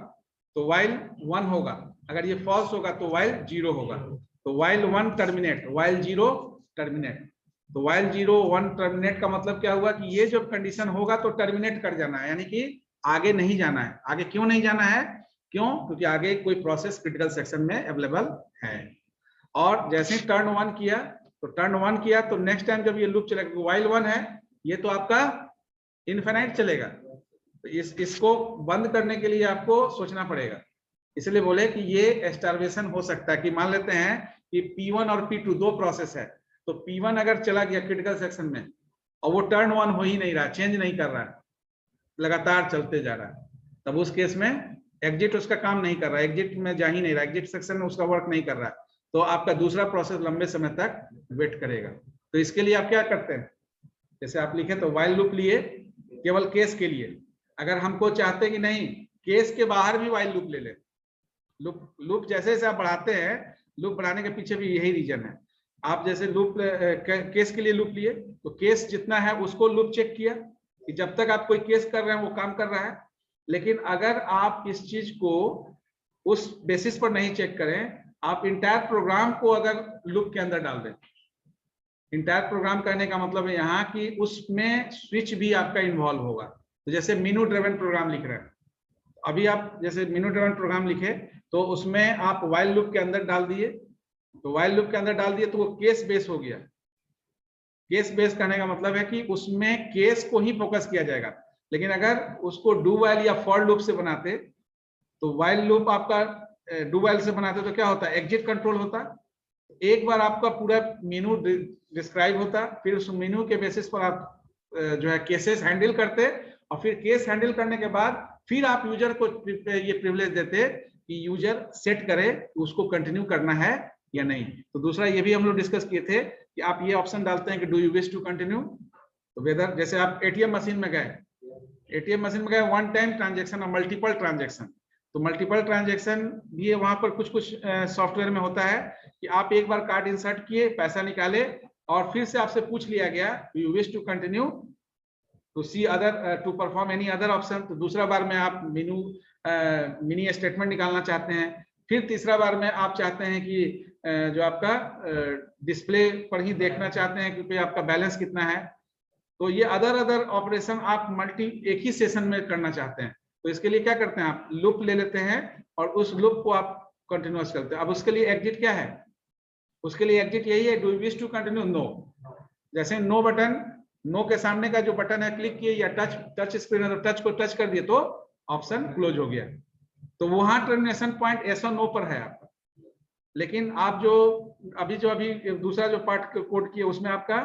तो व्हाइल 1 होगा, अगर ये फॉल्स होगा तो व्हाइल 0 होगा। तो व्हाइल 1 टर्मिनेट, व्हाइल 0 टर्मिनेट। तो व्हाइल 0 1 टर्मिनेट का मतलब क्या हुआ कि ये जो कंडीशन होगा तो टर्मिनेट कर जाना है, यानी कि आगे नहीं जाना है। आगे क्यों नहीं जाना है? क्यों? क्योंकि आगे कोई प्रोसेस क्रिटिकल सेक्शन में अवेलेबल है। और जैसे ही टर्न 1 किया तो टर्न 1 किया तो नेक्स्ट टाइम जब ये लूप चलेगा, व्हाइल 1 है, ये तो आपका इनफिनाइट चलेगा। तो इसको बंद करने के लिए आपको सोचना पड़ेगा। इसलिए बोले कि ये एस्टार्वेशन हो सकता है कि मान लेते हैं कि P1 और P2 दो प्रोसेस है, तो P1 अगर चला गया क्रिटिकल सेक्शन में और वो टर्न 1 हो ही नहीं रहा, चेंज नहीं कर रहा है, लगातार चलते जा रहा है, तब उस केस में एग्जिट उसका काम नहीं कर रहा, एग्जिट में जा ही नहीं रहा, एग्जिट सेक्शन में उसका वर्क नहीं कर रहा, तो आपका दूसरा प्रोसेस लंबे समय तक वेट करेगा। तो इसके लिए आप क्या करते हैं, जैसे आप लिखे तो व्हाइल लूप लिए केवल केस के लिए। अगर हमको चाहते कि नहीं केस के बाहर भी व्हाइल लूप ले ले, लूप जैसे जैसे आप बढ़ाते हैं, लूप बढ़ाने के पीछे भी यही रीजन है। आप जैसे लूप केस के लिए लूप लिए तो केस जितना है उसको लूप चेक किया कि जब तक आप कोई केस कर रहे हैं वो काम कर रहा है। लेकिन अगर आप इस चीज को उस बेसिस पर नहीं चेक करें, आप इंटायर प्रोग्राम को अगर लूप के अंदर डाल दें, इंटायर प्रोग्राम करने का मतलब है यहाँ कि उसमें स्विच भी आपका इन्वॉल्व होगा। तो जैसे मेनू ड्रिवन प्रोग्राम लिख रहे हैं, अभी आप जैसे मेनू ड्रिवन प्रोग्राम लिखे तो उसमें आप व्हाइल लूप के अंदर डाल दिए, तो व्हाइल लूप के अंदर डाल दिए तो वो केस बेस हो गया। केस बेस करने का मतलब है कि उसमें केस को ही फोकस किया जाएगा। लेकिन अगर उसको डू व्हाइल या फॉर लूप से बनाते, तो व्हाइल लूप आपका डू व्हाइल से बनाते तो क्या होता है, एग्जिट कंट्रोल होता। एक बार आपका पूरा मेनू डिस्क्राइब होता, फिर उस मेनू के बेसिस पर आप जो है केसेस हैंडल करते, और फिर केस हैंडल करने के बाद फिर आप यूजर को ये प्रिविलेज देते कि यूजर सेट करे उसको कंटिन्यू करना है या नहीं। तो दूसरा ये भी हम लोग डिस्कस किए थे कि आप ये ऑप्शन डालते हैं कि do you wish to continue. तो वेदर जैसे आप एटीएम मशीन में गए, वन टाइम ट्रांजेक्शन और मल्टीपल ट्रांजेक्शन, तो मल्टीपल ट्रांजेक्शन भी वहां पर कुछ कुछ सॉफ्टवेयर में होता है कि आप एक बार कार्ड इंसर्ट किए, पैसा निकाले, और फिर से आपसे पूछ लिया गया you wish to continue to see other to perform any other option. तो दूसरा बार में आप मिनी स्टेटमेंट निकालना चाहते हैं, फिर तीसरा बार में आप चाहते हैं कि जो आपका डिस्प्ले पर ही देखना चाहते हैं क्योंकि आपका बैलेंस कितना है। तो ये अदर ऑपरेशन आप एक ही सेशन में करना चाहते हैं, तो इसके लिए क्या करते हैं, आप लूप ले लेते हैं और उस लूप को आप कंटिन्यूअस करते हैं। अब उसके लिए एग्जिट क्या है, उसके लिए एग्जिट यही है, do you wish to continue, no. जैसे नो बटन, नो के सामने का जो बटन है क्लिक किए, या टच स्क्रीन है तो टच को टच कर दिए तो ऑप्शन क्लोज हो गया। तो वहां टर्मिनेशन पॉइंट एस और नो पर है आपका। लेकिन आप जो अभी दूसरा जो पार्ट कोड किए उसमें आपका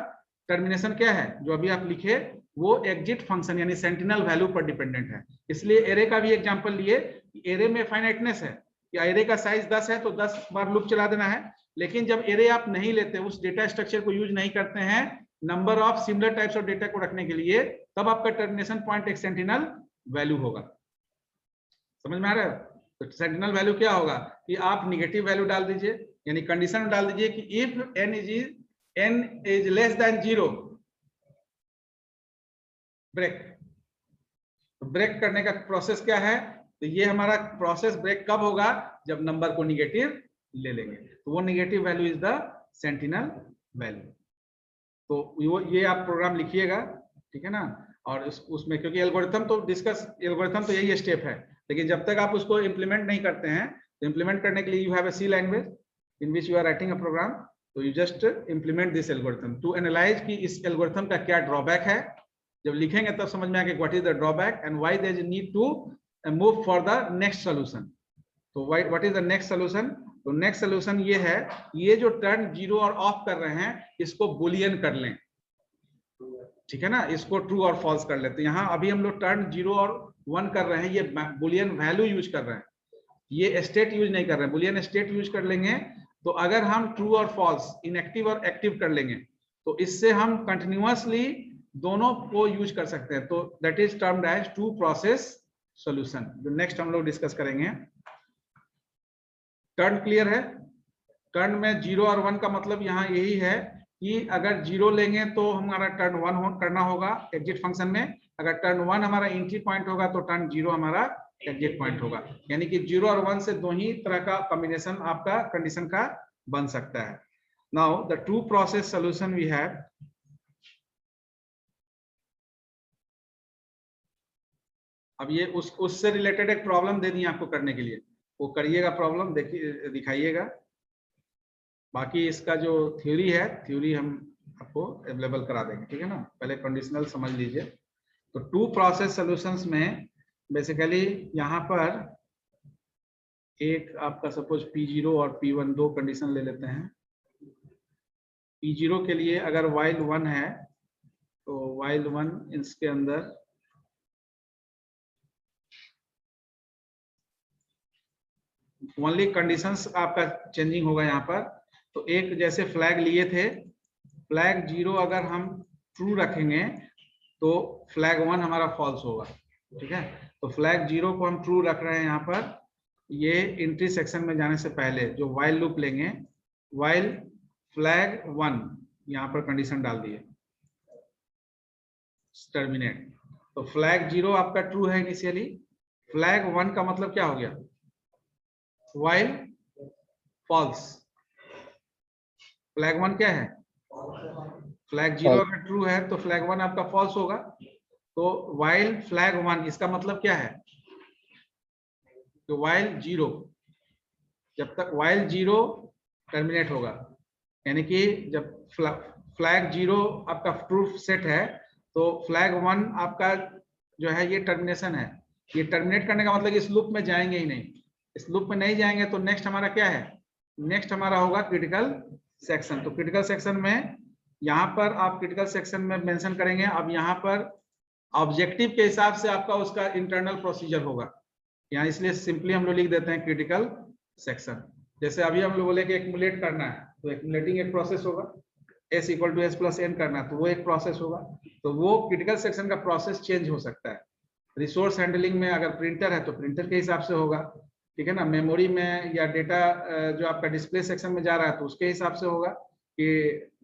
टर्मिनेशन क्या है, जो अभी आप लिखे वो एग्जिट फंक्शन यानी सेंटिनल वैल्यू पर डिपेंडेंट है। इसलिए एरे का भी एग्जांपल लिए, एरे में फाइनाइटनेस है कि एरे का साइज 10 है तो 10 बार लूप चला देना है। लेकिन जब एरे आप नहीं लेते, उस डेटा स्ट्रक्चर को यूज नहीं करते हैं number of similar types of data को रखने के लिए, तब आपका टर्मिनेशन पॉइंट एक सेंटिनल वैल्यू होगा। समझ में आ रहा है? तो सेंटिनल वैल्यू क्या होगा कि आप निगेटिव वैल्यू डाल दीजिए, यानी कंडीशन डाल दीजिए कि if n is less than 0 break. तो ब्रेक करने का प्रोसेस क्या है, तो ये हमारा प्रोसेस ब्रेक कब होगा, जब नंबर को निगेटिव ले लेंगे, तो वो negative value is the sentinel value. तो ये आप प्रोग्राम लिखिएगा, ठीक है ना। और उसमें क्योंकि एल्गोरिथम तो यही स्टेप है, लेकिन जब तक आप उसको इंप्लीमेंट नहीं करते हैं, तो इंप्लीमेंट करने के लिए you have a C language in which you are writing a program, तो you just implement this algorithm to analyze कि इस एल्गोरिथम का क्या ड्रॉबैक है। जब लिखेंगे तब समझ में आएगा what is the drawback and why there is need to move for the next solution. तो what is the next solution, तो नेक्स्ट सॉल्यूशन ये है, ये जो टर्न 0 और ऑफ कर रहे हैं इसको बुलियन कर लें, ठीक है ना, इसको ट्रू और फॉल्स कर लेते हैं। यहाँ अभी हम लोग टर्न 0 और 1 कर रहे हैं, ये बुलियन वैल्यू यूज कर रहे हैं, ये स्टेट यूज नहीं कर रहे हैं, बुलियन स्टेट यूज कर लेंगे। तो अगर हम ट्रू और फॉल्स, इनएक्टिव और एक्टिव कर लेंगे तो इससे हम कंटिन्यूअसली दोनों को यूज कर सकते हैं। तो that is termed as two process solution, जो नेक्स्ट हम लोग डिस्कस करेंगे। टर्न क्लियर है? टर्न में 0 और 1 का मतलब यहाँ यही है कि अगर 0 लेंगे तो हमारा टर्न 1 करना होगा एग्जिट फंक्शन में, अगर टर्न 1 हमारा एंट्री पॉइंट होगा तो टर्न 0 हमारा एग्जिट पॉइंट होगा। यानी कि 0 और 1 से दो ही तरह का कॉम्बिनेशन आपका कंडीशन का बन सकता है। Now the two process solution we have, अब ये उससे रिलेटेड एक प्रॉब्लम दे दी आपको करने के लिए, वो करिएगा, प्रॉब्लम देखिए, दिखाइएगा। बाकी इसका जो थ्योरी है, थ्योरी हम आपको अवेलेबल करा देंगे, ठीक है ना। पहले कंडीशनल समझ लीजिए। तो टू प्रोसेस सॉल्यूशंस में बेसिकली यहाँ पर एक आपका सपोज P0 और P1 दो कंडीशन ले लेते हैं। P0 के लिए अगर while 1 है तो while 1 इसके अंदर ओनली कंडीशंस आपका चेंजिंग होगा यहाँ पर। तो एक जैसे फ्लैग लिए थे, फ्लैग 0 अगर हम ट्रू रखेंगे तो फ्लैग 1 हमारा फॉल्स होगा, ठीक है। तो फ्लैग 0 को हम ट्रू रख रहे हैं यहाँ पर। ये एंट्री सेक्शन में जाने से पहले जो व्हाइल लूप लेंगे, व्हाइल फ्लैग 1 यहाँ पर कंडीशन डाल दिए टर्मिनेट। तो फ्लैग 0 आपका ट्रू है इनिशियली, फ्लैग 1 का मतलब क्या हो गया, व्हाइल फॉल्स। फ्लैग 1 क्या है, फ्लैग 0 अगर ट्रू है तो फ्लैग 1 आपका फॉल्स होगा। तो व्हाइल फ्लैग 1 इसका मतलब क्या है, तो व्हाइल 0, जब तक व्हाइल 0 टर्मिनेट होगा, यानी कि जब फ्लैग 0 आपका ट्रू सेट है तो फ्लैग 1 आपका जो है ये टर्मिनेशन है। ये टर्मिनेट करने का मतलब इस लूप में जाएंगे ही नहीं, इस लूप में नहीं जाएंगे तो नेक्स्ट हमारा क्या है, नेक्स्ट हमारा होगा क्रिटिकल सेक्शन। तो क्रिटिकल सेक्शन में यहाँ पर आप क्रिटिकल सेक्शन में मेंशन करेंगे। अब यहाँ पर ऑब्जेक्टिव के हिसाब से आपका उसका इंटरनल प्रोसीजर होगा यहाँ, इसलिए सिंपली हम लोग लिख देते हैं क्रिटिकल सेक्शन। जैसे अभी हम लोग बोले कि एक्युमुलेट करना है तो एक्युमुलेटिंग एक प्रोसेस होगा, S = S + n करना तो वो एक प्रोसेस होगा। तो वो क्रिटिकल सेक्शन का प्रोसेस चेंज हो सकता है। रिसोर्स हैंडलिंग में अगर प्रिंटर है तो प्रिंटर के हिसाब से होगा, ठीक है ना। मेमोरी में या डेटा जो आपका डिस्प्ले सेक्शन में जा रहा है तो उसके हिसाब से होगा कि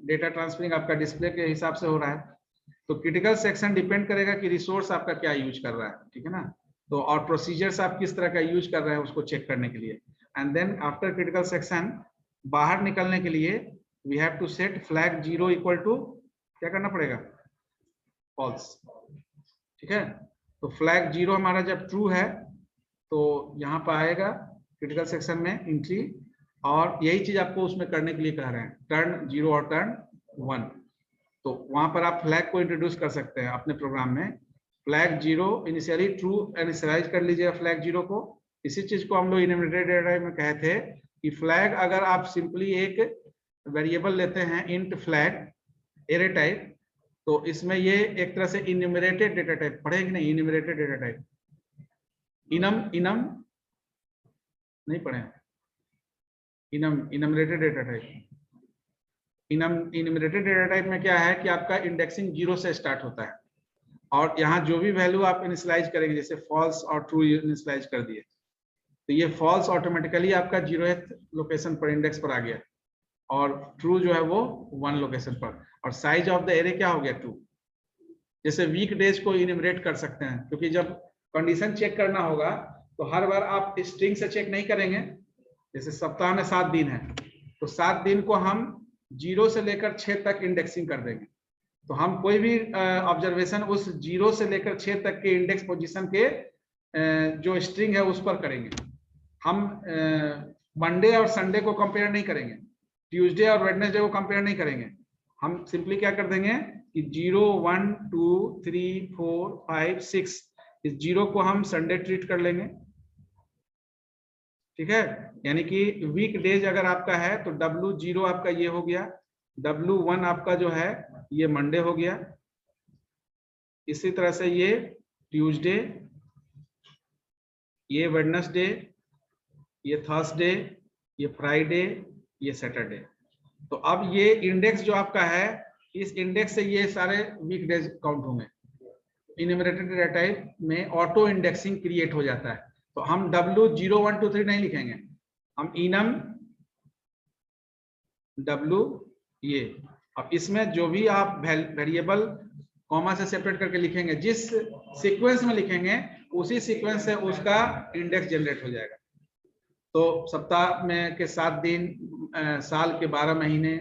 डेटा ट्रांसफरिंग आपका डिस्प्ले के हिसाब से हो रहा है। तो क्रिटिकल सेक्शन डिपेंड करेगा कि रिसोर्स आपका क्या यूज कर रहा है, ठीक है ना। तो और प्रोसीजर्स आप किस तरह का यूज कर रहे हैं उसको चेक करने के लिए। And then after critical section बाहर निकलने के लिए we have to set flag 0 = क्या करना पड़ेगा, फॉल्स, ठीक है। तो फ्लैग 0 हमारा जब ट्रू है तो यहाँ पर आएगा क्रिटिकल सेक्शन में एंट्री, और यही चीज आपको उसमें करने के लिए कह रहे हैं, टर्न 0 और टर्न 1। तो वहां पर आप फ्लैग को इंट्रोड्यूस कर सकते हैं अपने प्रोग्राम में। फ्लैग 0 इनिशियली ट्रू इनिशियलाइज कर लीजिएगा फ्लैग 0 को। इसी चीज को हम लोग इनहेरिटेड डेटा में कहे थे कि फ्लैग अगर आप सिंपली एक वेरिएबल लेते हैं इंट फ्लैग एरे टाइप, तो इसमें ये एक तरह से इन्यूमरेटेड डेटा टाइप पढ़ेगी नहीं, इन्यूमरेटेड डेटा टाइप, इनम नहीं पढ़े, इनमरेटेड डेटा टाइप। इनमरेटेड डेटा टाइप में क्या है कि आपका इंडेक्सिंग 0 से स्टार्ट होता है, और यहाँ जो भी वैल्यू आप इनिशियलाइज करेंगे, जैसे फॉल्स और ट्रू इनिशियलाइज कर दिए तो ये फॉल्स ऑटोमेटिकली आपका 0th लोकेशन पर इंडेक्स पर आ गया, और ट्रू जो है वो 1 लोकेशन पर, और साइज ऑफ द एरे क्या हो गया 2। जैसे वीक डेज को इन्यूमरेट कर सकते हैं, क्योंकि जब कंडीशन चेक करना होगा तो हर बार आप स्ट्रिंग से चेक नहीं करेंगे। जैसे सप्ताह में 7 दिन है तो 7 दिन को हम 0 से लेकर 6 तक इंडेक्सिंग कर देंगे। तो हम कोई भी ऑब्जर्वेशन उस 0 से लेकर 6 तक के इंडेक्स पोजीशन के जो स्ट्रिंग है उस पर करेंगे। हम मंडे और संडे को कंपेयर नहीं करेंगे, ट्यूसडे और वेडनेसडे को कंपेयर नहीं करेंगे। हम सिंपली क्या कर देंगे कि 0, 1, 2, 3, 4, 5, 6 इस 0 को हम संडे ट्रीट कर लेंगे, ठीक है। यानी कि वीक डेज अगर आपका है तो W0 आपका ये हो गया, W1 आपका जो है ये मंडे हो गया, इसी तरह से ये ट्यूसडे, ये वेडनेसडे, ये थर्सडे, ये फ्राइडे, ये सैटरडे। तो अब ये इंडेक्स जो आपका है, इस इंडेक्स से ये सारे वीकडेज काउंट होंगे। इन्यूमरेटेड डेटा टाइप में ऑटो इंडेक्सिंग क्रिएट हो जाता है। तो हम W 0 1 2 3 नहीं लिखेंगे, हम इनम W ये। अब इसमें जो भी आप वेरिएबल कॉमा से सेपरेट करके लिखेंगे, जिस सीक्वेंस में लिखेंगे उसी सीक्वेंस से उसका इंडेक्स जनरेट हो जाएगा। तो सप्ताह में के 7 दिन, साल के 12 महीने,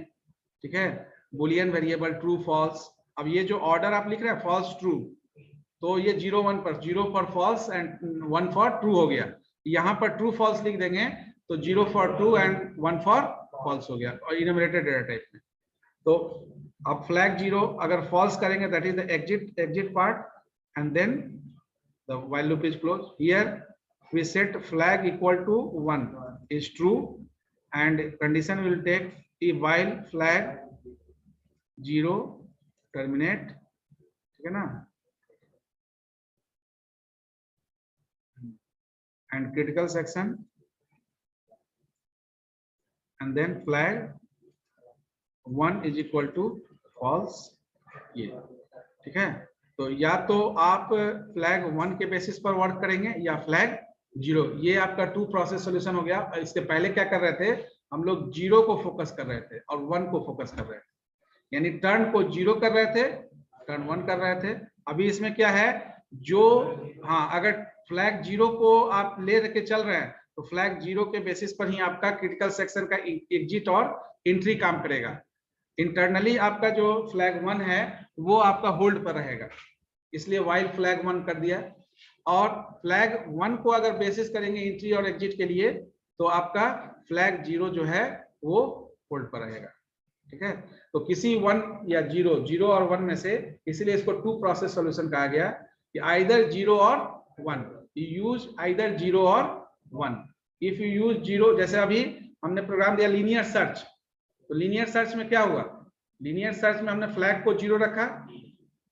ठीक है। Boolean variable true false. अब ये जो ऑर्डर आप लिख रहे हैं फॉल्स ट्रू, तो ये 0 1 पर 0 for false and 1 for true हो गया। यहाँ पर ट्रू फॉल्स लिख देंगे तो 0 for true and 1 for false हो गया और इन्यूमरेटेड डेटा टाइप में। तो अब फ्लैग 0 अगर फॉल्स करेंगे that is the exit part and then the while loop is close. Here we set flag equal to 1 is true and condition will take if while flag 0 terminate, ठीक है ना, and critical section and then flag 1 is equal to false, ये ठीक है। तो या तो आप फ्लैग 1 के बेसिस पर वर्क करेंगे या फ्लैग 0। ये आपका 2 प्रोसेस सॉल्यूशन हो गया। इसके पहले क्या कर रहे थे हम लोग, 0 को फोकस कर रहे थे और 1 को फोकस कर रहे थे, यानी टर्न को 0 कर रहे थे, टर्न 1 कर रहे थे। अभी इसमें क्या है, जो हाँ अगर फ्लैग 0 को आप ले के चल रहे हैं तो फ्लैग 0 के बेसिस पर ही आपका क्रिटिकल सेक्शन का एग्जिट और एंट्री काम करेगा। इंटरनली आपका जो फ्लैग 1 है वो आपका होल्ड पर रहेगा, इसलिए वाइल फ्लैग 1 कर दिया। और फ्लैग 1 को अगर बेसिस करेंगे एंट्री और एग्जिट के लिए तो आपका फ्लैग 0 जो है वो होल्ड पर रहेगा, ठीक है। तो किसी 1 या 0 और 1 में से, इसलिए इसको 2 प्रोसेस सॉल्यूशन कहा गया कि आइदर 0 और 1, यू यूज आइदर 0 और 1। इफ यू यूज 0, जैसे अभी हमने प्रोग्राम दिया लीनियर सर्च, तो लीनियर सर्च में क्या हुआ, लीनियर सर्च में हमने फ्लैग को 0 रखा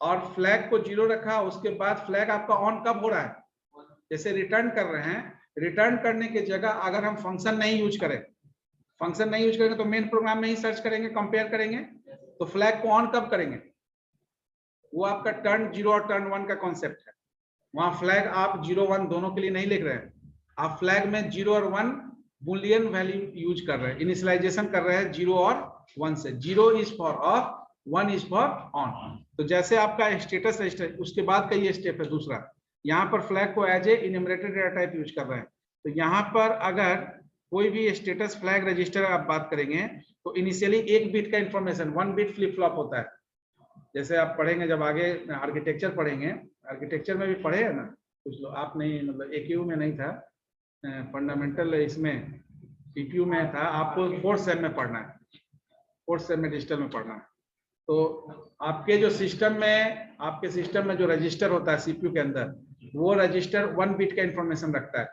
और फ्लैग को 0 रखा, उसके बाद फ्लैग आपका ऑन कब हो रहा है, जैसे रिटर्न कर रहे हैं, रिटर्न करने की जगह अगर हम फंक्शन नहीं यूज करें, फंक्शन नहीं यूज करेंगे तो मेन प्रोग्राम में ही सर्च करेंगे, कंपेयर करेंगे, तो फ्लैग को ऑन कब करेंगे, वो आपका टर्न 0 और टर्न 1 का कॉन्सेप्ट है। वहां फ्लैग आप 0 1 दोनों के लिए नहीं लिख रहे हैं, आप फ्लैग में 0 और 1 बुलियन वैल्यू यूज कर रहे हैं, इनिशियलाइजेशन कर रहे हैं 0 और 1 से। 0 is for of, 1 is for on. तो जैसे आपका स्टेटस रजिस्टर, उसके बाद का ये स्टेप है दूसरा, यहाँ पर फ्लैग को as a enumerated data type use कर रहे हैं। तो यहाँ पर अगर कोई भी स्टेटस फ्लैग रजिस्टर आप बात करेंगे तो इनिशियली 1 बिट का इंफॉर्मेशन 1 बिट फ्लिप फ्लॉप होता है। जैसे आप पढ़ेंगे जब आगे आर्किटेक्चर पढ़ेंगे, आर्किटेक्चर में भी पढ़े है ना कुछ लोग, आप नहीं, मतलब AQ में नहीं था, फंडामेंटल इसमें CPU में था, आपको 4th सेम में पढ़ना है, 4th सेम में डिजिटल में पढ़ना है। तो आपके जो सिस्टम में, आपके सिस्टम में जो रजिस्टर होता है CPU के अंदर, वो रजिस्टर 1 बिट का इंफॉर्मेशन रखता है।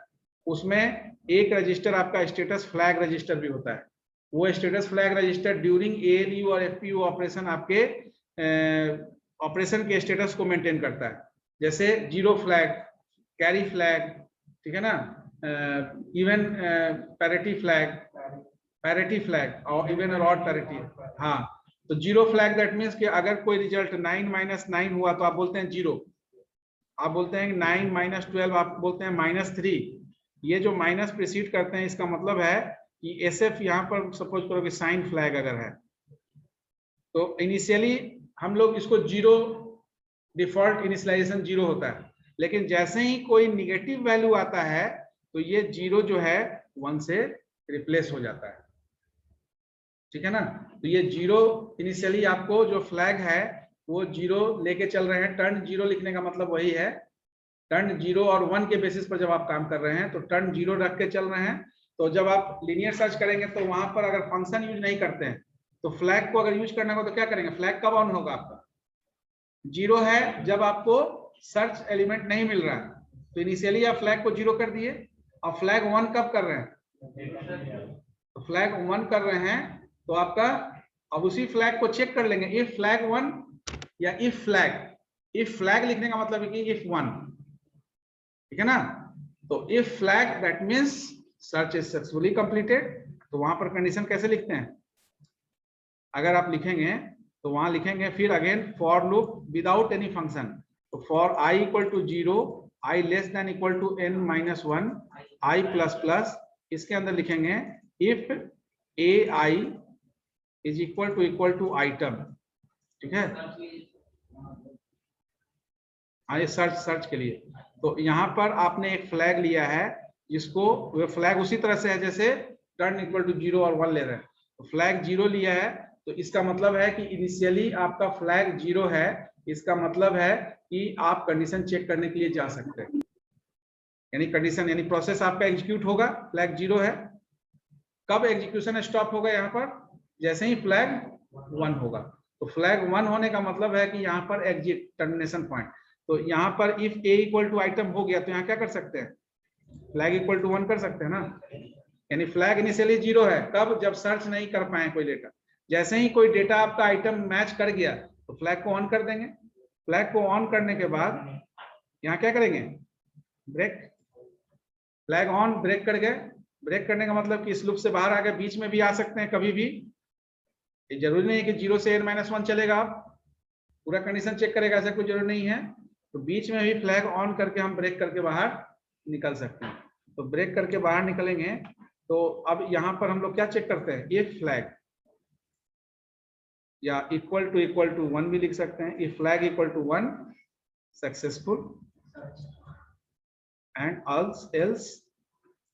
उसमें एक रजिस्टर आपका स्टेटस फ्लैग रजिस्टर भी होता है। वो status flag register during ALU और FPU ऑपरेशन आपके ऑपरेशन के स्टेटस को मेंटेन करता है। जैसे 0 फ्लैग, कैरी फ्लैग, ठीक है ना, इवन पैरिटी फ्लैग और इवन और ऑड पैरिटी। हाँ, तो 0 फ्लैग दैट मीन्स कि अगर कोई रिजल्ट 9 - 9 हुआ तो आप बोलते हैं 0, आप बोलते हैं 9 - 12, आप बोलते हैं -3। ये जो माइनस प्रीसीड करते हैं इसका मतलब है कि SF यहाँ पर सपोज करो कि साइन फ्लैग अगर है तो इनिशियली हम लोग इसको 0, डिफॉल्ट इनिशियलाइजेशन 0 होता है, लेकिन जैसे ही कोई निगेटिव वैल्यू आता है तो ये 0 जो है 1 से रिप्लेस हो जाता है, ठीक है ना। तो ये 0 इनिशियली आपको जो फ्लैग है वो 0 लेके चल रहे हैं। टर्न 0 लिखने का मतलब वही है, टर्न 0 और 1 के बेसिस पर जब आप काम कर रहे हैं तो टर्न 0 रख के चल रहे हैं। तो जब आप लीनियर सर्च करेंगे तो वहां पर अगर फंक्शन यूज नहीं करते हैं तो फ्लैग को अगर यूज करना हो तो क्या करेंगे, फ्लैग कब ऑन होगा आपका, 0 है जब आपको सर्च एलिमेंट नहीं मिल रहा है, तो इनिशियली आप फ्लैग को 0 कर दिए। अब फ्लैग 1 कब कर रहे हैं, तो फ्लैग 1 कर रहे हैं तो आपका अब उसी फ्लैग को चेक कर लेंगे, इफ फ्लैग 1 या इफ फ्लैग लिखने का मतलब है कि इफ 1, ठीक है ना। तो if flag that means search is successfully completed तो वहां पर कंडीशन कैसे लिखते हैं? अगर आप लिखेंगे तो वहां लिखेंगे फिर again for loop without any function, तो for i equal to 0, i less than equal to n minus 1, i plus plus, इसके अंदर लिखेंगे if ai is equal to item. ठीक है, हाँ ये सर्च के लिए। तो यहाँ पर आपने एक फ्लैग लिया है जिसको, वो फ्लैग उसी तरह से है जैसे टर्न इक्वल टू 0 और 1 ले रहे हैं। तो फ्लैग 0 लिया है तो इसका मतलब है कि इनिशियली आपका फ्लैग 0 है, इसका मतलब है कि आप कंडीशन चेक करने के लिए जा सकते हैं, यानी कंडीशन यानी प्रोसेस आपका एग्जीक्यूट होगा, फ्लैग 0 है। कब एग्जीक्यूशन स्टॉप होगा? यहाँ पर जैसे ही फ्लैग 1 होगा। तो फ्लैग 1 होने का मतलब है कि यहाँ पर एग्जिट टर्मिनेशन पॉइंट। तो यहाँ पर if a equal to item हो गया तो यहाँ क्या कर सकते हैं? फ्लैग इक्वल टू 1 कर सकते हैं ना, यानी फ्लैग इनिशियली 0 है। कब? जब सर्च नहीं कर पाए कोई डेटा। जैसे ही कोई डेटा आपका आइटम मैच कर गया तो फ्लैग को ऑन कर देंगे। फ्लैग को ऑन करने के बाद यहाँ क्या करेंगे? ब्रेक। फ्लैग ऑन, ब्रेक कर गए। ब्रेक करने का मतलब कि इस लूप से बाहर आ गए, बीच में भी आ सकते हैं कभी भी, ये जरूरी नहीं है कि 0 से n-1 चलेगा, आप पूरा कंडीशन चेक करेगा, ऐसा कोई जरूरी नहीं है। तो बीच में भी फ्लैग ऑन करके हम ब्रेक करके बाहर निकल सकते हैं। तो ब्रेक करके बाहर निकलेंगे तो अब यहाँ पर हम लोग क्या चेक करते हैं? इफ फ्लैग, या इक्वल टू 1 भी लिख सकते हैं। If flag equal to 1 successful and else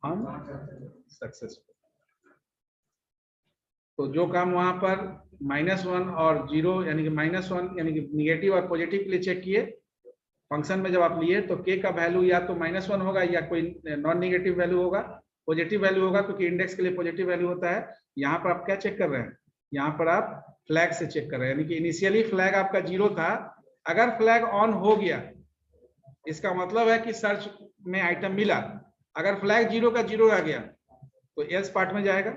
unsuccessful. तो जो काम वहां पर -1 और 0 यानी कि -1 यानी कि निगेटिव और पॉजिटिव के लिए चेक किए, फंक्शन में जब आप लिए तो k का वैल्यू या तो -1 होगा या कोई नॉन निगेटिव वैल्यू होगा, पॉजिटिव वैल्यू होगा, क्योंकि इंडेक्स के लिए पॉजिटिव वैल्यू होता है। यहाँ पर आप क्या चेक कर रहे हैं? यहाँ पर आप फ्लैग से चेक कर रहे हैं, यानी कि इनिशियली फ्लैग आपका 0 था। अगर फ्लैग ऑन हो गया इसका मतलब है कि सर्च में आइटम मिला। अगर फ्लैग 0 का 0 आ गया तो एल्स पार्ट में जाएगा।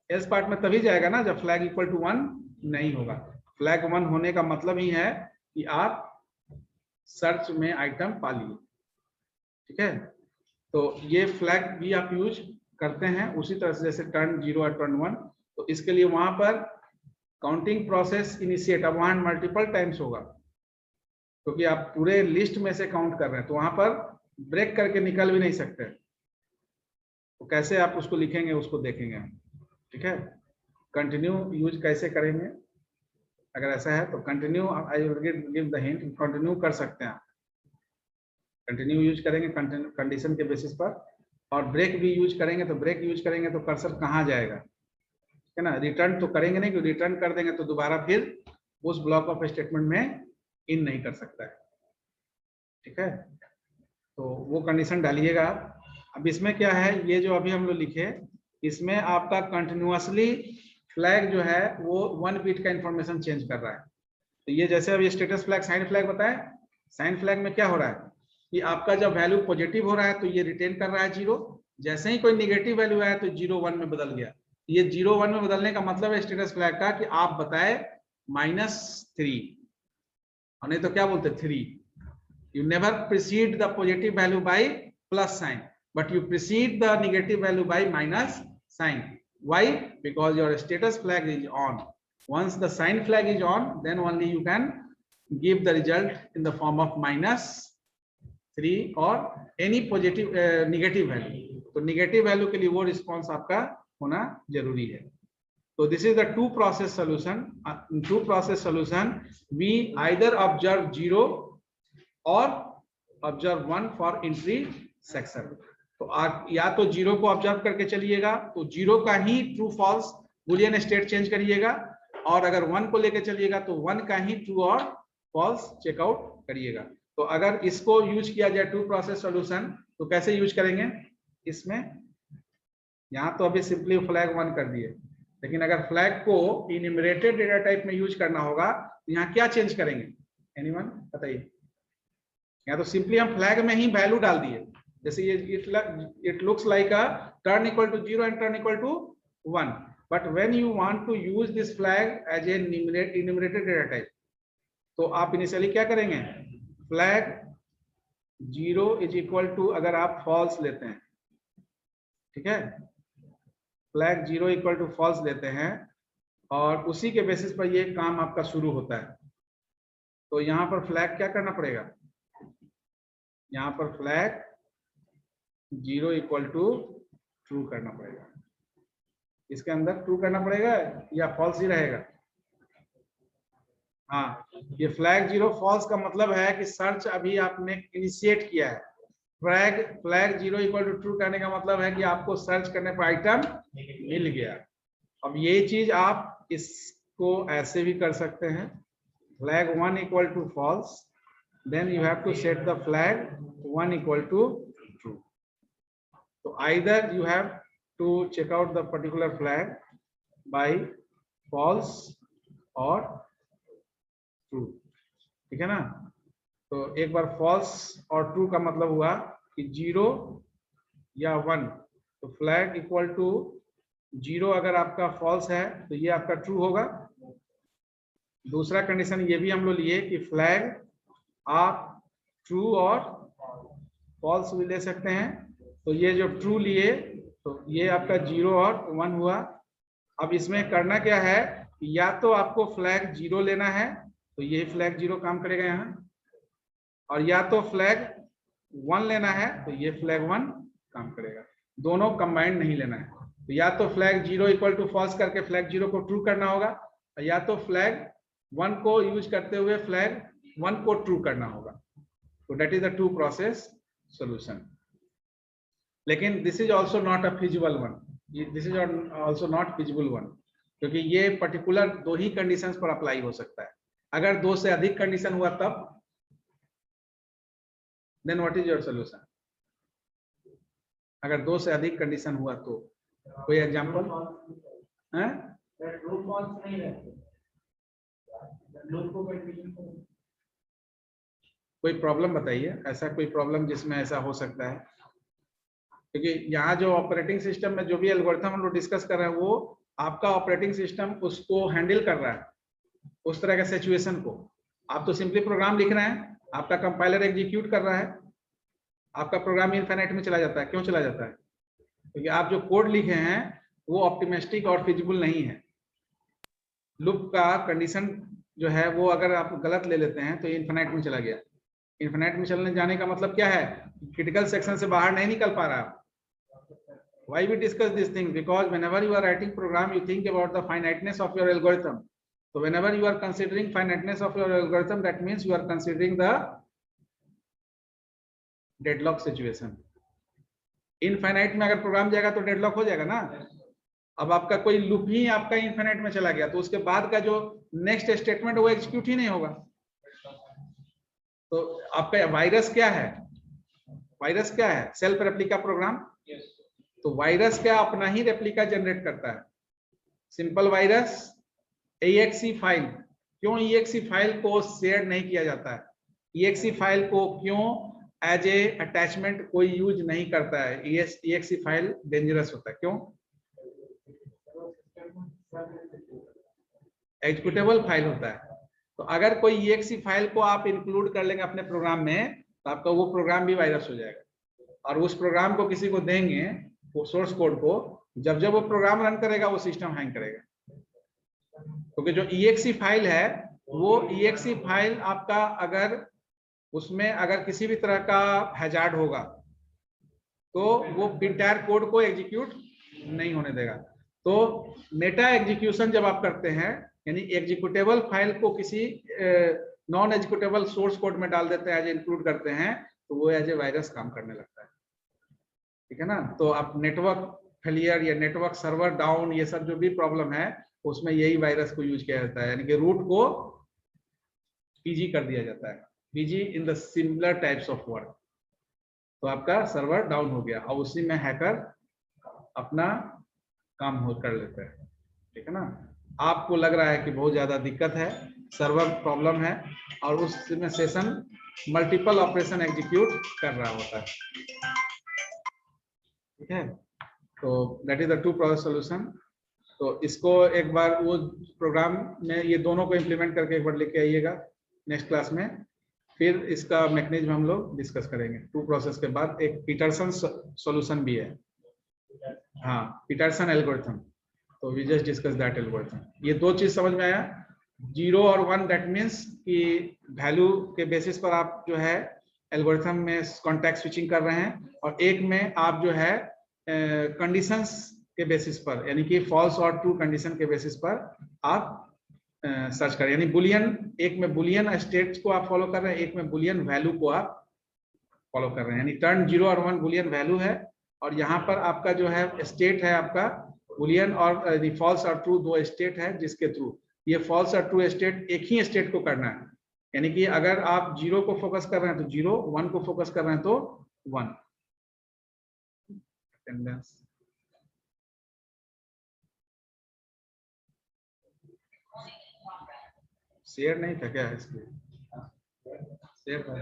एल्स पार्ट में तभी जाएगा ना जब फ्लैग इक्वल टू 1 नहीं होगा। फ्लैग 1 होने का मतलब ही है कि आप सर्च में आइटम पा लिए। ठीक है, तो ये फ्लैग भी आप यूज करते हैं उसी तरह से जैसे टर्न 0 और टर्न 1। तो इसके लिए वहां पर काउंटिंग प्रोसेस इनिशिएट, अब वहां मल्टीपल टाइम्स होगा क्योंकि आप पूरे लिस्ट में से काउंट कर रहे हैं, तो वहां पर ब्रेक करके निकल भी नहीं सकते। तो कैसे आप उसको लिखेंगे उसको देखेंगे। ठीक है, कंटिन्यू यूज कैसे करेंगे? अगर ऐसा है तो continue, I will give the hint, continue कर सकते हैं आप। कंटिन्यू यूज करेंगे कंडीशन के बेसिस पर, और ब्रेक भी यूज करेंगे। तो ब्रेक यूज करेंगे तो कर्सर कहाँ जाएगा? है ना, रिटर्न तो करेंगे नहीं, क्योंकि रिटर्न कर देंगे तो दोबारा फिर उस ब्लॉक ऑफ स्टेटमेंट में इन नहीं कर सकता है। ठीक है, तो वो कंडीशन डालिएगा आप। अब इसमें क्या है, ये जो अभी हम लोग लिखे इसमें आपका कंटिन्यूअसली फ्लैग जो है वो 1 बिट का इंफॉर्मेशन चेंज कर रहा है। तो ये जैसे अभी स्टेटस फ्लैग, साइन फ्लैग बताए, साइन फ्लैग में क्या हो रहा है कि आपका जब वैल्यू पॉजिटिव हो रहा है तो ये रिटेन कर रहा है 0, जैसे ही कोई निगेटिव वैल्यू आया तो 0 1 में बदल गया। ये 0 1 में बदलने का मतलब है स्टेटस फ्लैग का कि आप बताए -3, और नहीं तो क्या बोलते 3। You never precede the positive value by plus sign, but you precede the negative value by minus sign. Why? Because your status flag is on. Once the sign flag is on, then only you can give the result in the form of -3 or any positive negative value. तो negative value के लिए वो response आपका होना जरूरी है। So this is the two process solution. In two process solution, we either observe 0 और observe 1 for entry section. तो आप या तो 0 को ऑब्जर्व करके चलिएगा तो 0 का ही true false Boolean state change करिएगा, और अगर 1 को लेकर चलिएगा तो 1 का ही ट्रू और फॉल्स चेकआउट करिएगा। तो अगर इसको यूज किया जाए टू प्रोसेस सॉल्यूशन तो कैसे यूज करेंगे? इसमें यहाँ तो अभी सिंपली फ्लैग 1 कर दिए, लेकिन अगर फ्लैग को इन्यूमरेटेड डेटा टाइप में यूज करना होगा तो यहाँ क्या चेंज करेंगे? एनीवन बताइए। या तो सिंपली हम फ्लैग में ही वैल्यू डाल दिए, जैसे ये it looks like a turn equal to 0 and turn equal to 1, but when you want to use this flag as a enumerated data type तो आप इनिशियली क्या करेंगे? फ्लैग 0 इज इक्वल टू, अगर आप फॉल्स लेते हैं, ठीक है, फ्लैग 0 इक्वल टू फॉल्स देते हैं और उसी के बेसिस पर ये काम आपका शुरू होता है। तो यहाँ पर फ्लैग क्या करना पड़ेगा, यहाँ पर फ्लैग 0 इक्वल टू ट्रू करना पड़ेगा। इसके अंदर ट्रू करना पड़ेगा या फॉल्स ही रहेगा? हाँ, ये फ्लैग 0 फॉल्स का मतलब है कि सर्च अभी आपने इनिशिएट किया है। फ्लैग 0 इक्वल टू ट्रू करने का मतलब है कि आपको सर्च करने पर आइटम मिल गया। अब ये चीज आप इसको ऐसे भी कर सकते हैं, flag 1 equal to false, then you have to set the flag 1 equal to true. तो either you have to check out the particular flag by false और ट्रू, ठीक है ना। तो एक बार फॉल्स और ट्रू का मतलब हुआ कि 0 या 1, तो फ्लैग इक्वल टू 0 अगर आपका फॉल्स है तो ये आपका ट्रू होगा। दूसरा कंडीशन ये भी हम लोग लिए कि फ्लैग आप ट्रू और फॉल्स भी ले सकते हैं। तो ये जो ट्रू लिए तो ये आपका 0 और 1 हुआ। अब इसमें करना क्या है, या तो आपको फ्लैग 0 लेना है तो ये फ्लैग 0 काम करेगा यहाँ, और या तो फ्लैग 1 लेना है तो ये फ्लैग 1 काम करेगा। दोनों कंबाइंड नहीं लेना है। तो या तो फ्लैग 0 इक्वल टू फॉल्स करके फ्लैग 0 को ट्रू करना होगा, या तो फ्लैग 1 को यूज करते हुए फ्लैग 1 को ट्रू करना होगा। तो that is the 2 process solution. लेकिन this is also not a feasible one, this is also not feasible one, क्योंकि ये पर्टिकुलर 2 ही कंडीशंस पर अप्लाई हो सकता है। अगर 2 से अधिक कंडीशन हुआ तब then what is your solution? अगर 2 से अधिक कंडीशन हुआ तो कोई एग्जांपल है? कोई प्रॉब्लम बताइए, ऐसा कोई प्रॉब्लम जिसमें ऐसा हो सकता है, क्योंकि यहाँ जो ऑपरेटिंग सिस्टम में जो भी एल्गोरिथम हम लोग डिस्कस कर रहे हैं वो आपका ऑपरेटिंग सिस्टम उसको हैंडल कर रहा है, उस तरह के सिचुएशन को। आप तो सिंपली प्रोग्राम लिख रहे हैं, आपका कंपाइलर एग्जीक्यूट कर रहा है, आपका प्रोग्राम इनफिनिट में चला जाता है। क्यों चला जाता है? क्योंकि आप जो कोड लिखे हैं वो ऑप्टिमिस्टिक और फिजिबल नहीं है। लूप का कंडीशन जो है वो अगर आप गलत ले लेते हैं तो इनफिनिट में चला गया। इनफिनिट में चलने जाने का मतलब क्या है? क्रिटिकल सेक्शन से बाहर नहीं निकल पा रहा है। Why we discuss this thing? Because whenever you are writing program, you think about the finiteness of your algorithm. So whenever you are considering finiteness of your algorithm, that means you are considering the deadlock situation. Infinite में अगर programme जाएगा तो deadlock हो जाएगा ना। अब आपका कोई लूप ही आपका इनफाइनाइट में चला गया तो उसके बाद का जो नेक्स्ट स्टेटमेंट वो एग्जीक्यूट ही नहीं होगा। तो आपका वायरस क्या है? वायरस क्या है? Self replica program. तो वायरस क्या अपना ही रेप्लिका जनरेट करता है। सिंपल वायरस EXE फाइल, क्यों EXE फाइल को शेयर नहीं किया जाता है? EXE फाइल को क्यों एज ए अटैचमेंट कोई यूज नहीं करता है? EXE फाइल डेंजरस होता है। क्यों? एग्जीक्यूटेबल फाइल होता है। तो अगर कोई EXE फाइल को आप इंक्लूड कर लेंगे अपने प्रोग्राम में तो आपका वो प्रोग्राम भी वायरस हो जाएगा। और उस प्रोग्राम को किसी को देंगे, वो सोर्स कोड को, जब जब वो प्रोग्राम रन करेगा वो सिस्टम हैंग करेगा। क्योंकि जो EXE फाइल है वो EXE फाइल आपका अगर उसमें अगर किसी भी तरह का हैजार्ड होगा तो वो इंटायर कोड को एग्जीक्यूट नहीं होने देगा। तो मेटा एग्जीक्यूशन जब आप करते हैं, यानी एग्जीक्यूटेबल फाइल को किसी नॉन एग्जीक्यूटेबल सोर्स कोड में डाल देते हैं, एज इंक्लूड करते हैं, तो वो एज ए वायरस काम करने लगता है। ठीक है ना। तो आप नेटवर्क फेलियर या नेटवर्क सर्वर डाउन, ये सब जो भी प्रॉब्लम है उसमें यही वायरस को यूज किया जाता है, यानी कि रूट को पीजी कर दिया जाता है, PG in the similar types of work. तो आपका सर्वर डाउन हो गया और उसी में हैकर अपना काम हो कर लेते हैं। ठीक है ना। आपको लग रहा है कि बहुत ज्यादा दिक्कत है, सर्वर प्रॉब्लम है, और उसमें सेशन मल्टीपल ऑपरेशन एग्जीक्यूट कर रहा होता है। ठीक है। तो that is the 2 process solution. तो इसको एक बार वो प्रोग्राम में ये दोनों को इम्प्लीमेंट करके एक बार लेके आइएगा नेक्स्ट क्लास में, फिर इसका मैकेनिज्म हम लोग डिस्कस करेंगे। 2 प्रोसेस के बाद एक पीटरसन सॉल्यूशन भी है। हाँ, पीटरसन एल्गोरिथम, तो we just discuss that algorithm. ये दो चीज समझ में आया, 0 और 1 दैट मीन्स कि वैल्यू के बेसिस पर आप जो है एल्गोरिथम में कॉन्टेक्स्ट स्विचिंग कर रहे हैं, और एक में आप जो है कंडीशंस के बेसिस पर, यानी कि फॉल्स और ट्रू कंडीशन के बेसिस पर आप सर्च करें, यानी बुलियन, एक में बुलियन स्टेट्स को आप फॉलो कर रहे हैं, एक में बुलियन वैल्यू को आप फॉलो कर रहे हैं, यानी टर्न 0 और 1 बुलियन वैल्यू है, और यहाँ पर आपका जो है स्टेट है आपका बुलियन और फॉल्स और ट्रू दो स्टेट है, जिसके थ्रू ये फॉल्स और ट्रू स्टेट एक ही स्टेट को करना है, यानी कि अगर आप 0 को फोकस कर रहे हैं तो 0, 1 को फोकस कर रहे हैं तो 1। अटेंडेंस शेयर नहीं था क्या इसके? शेयर था।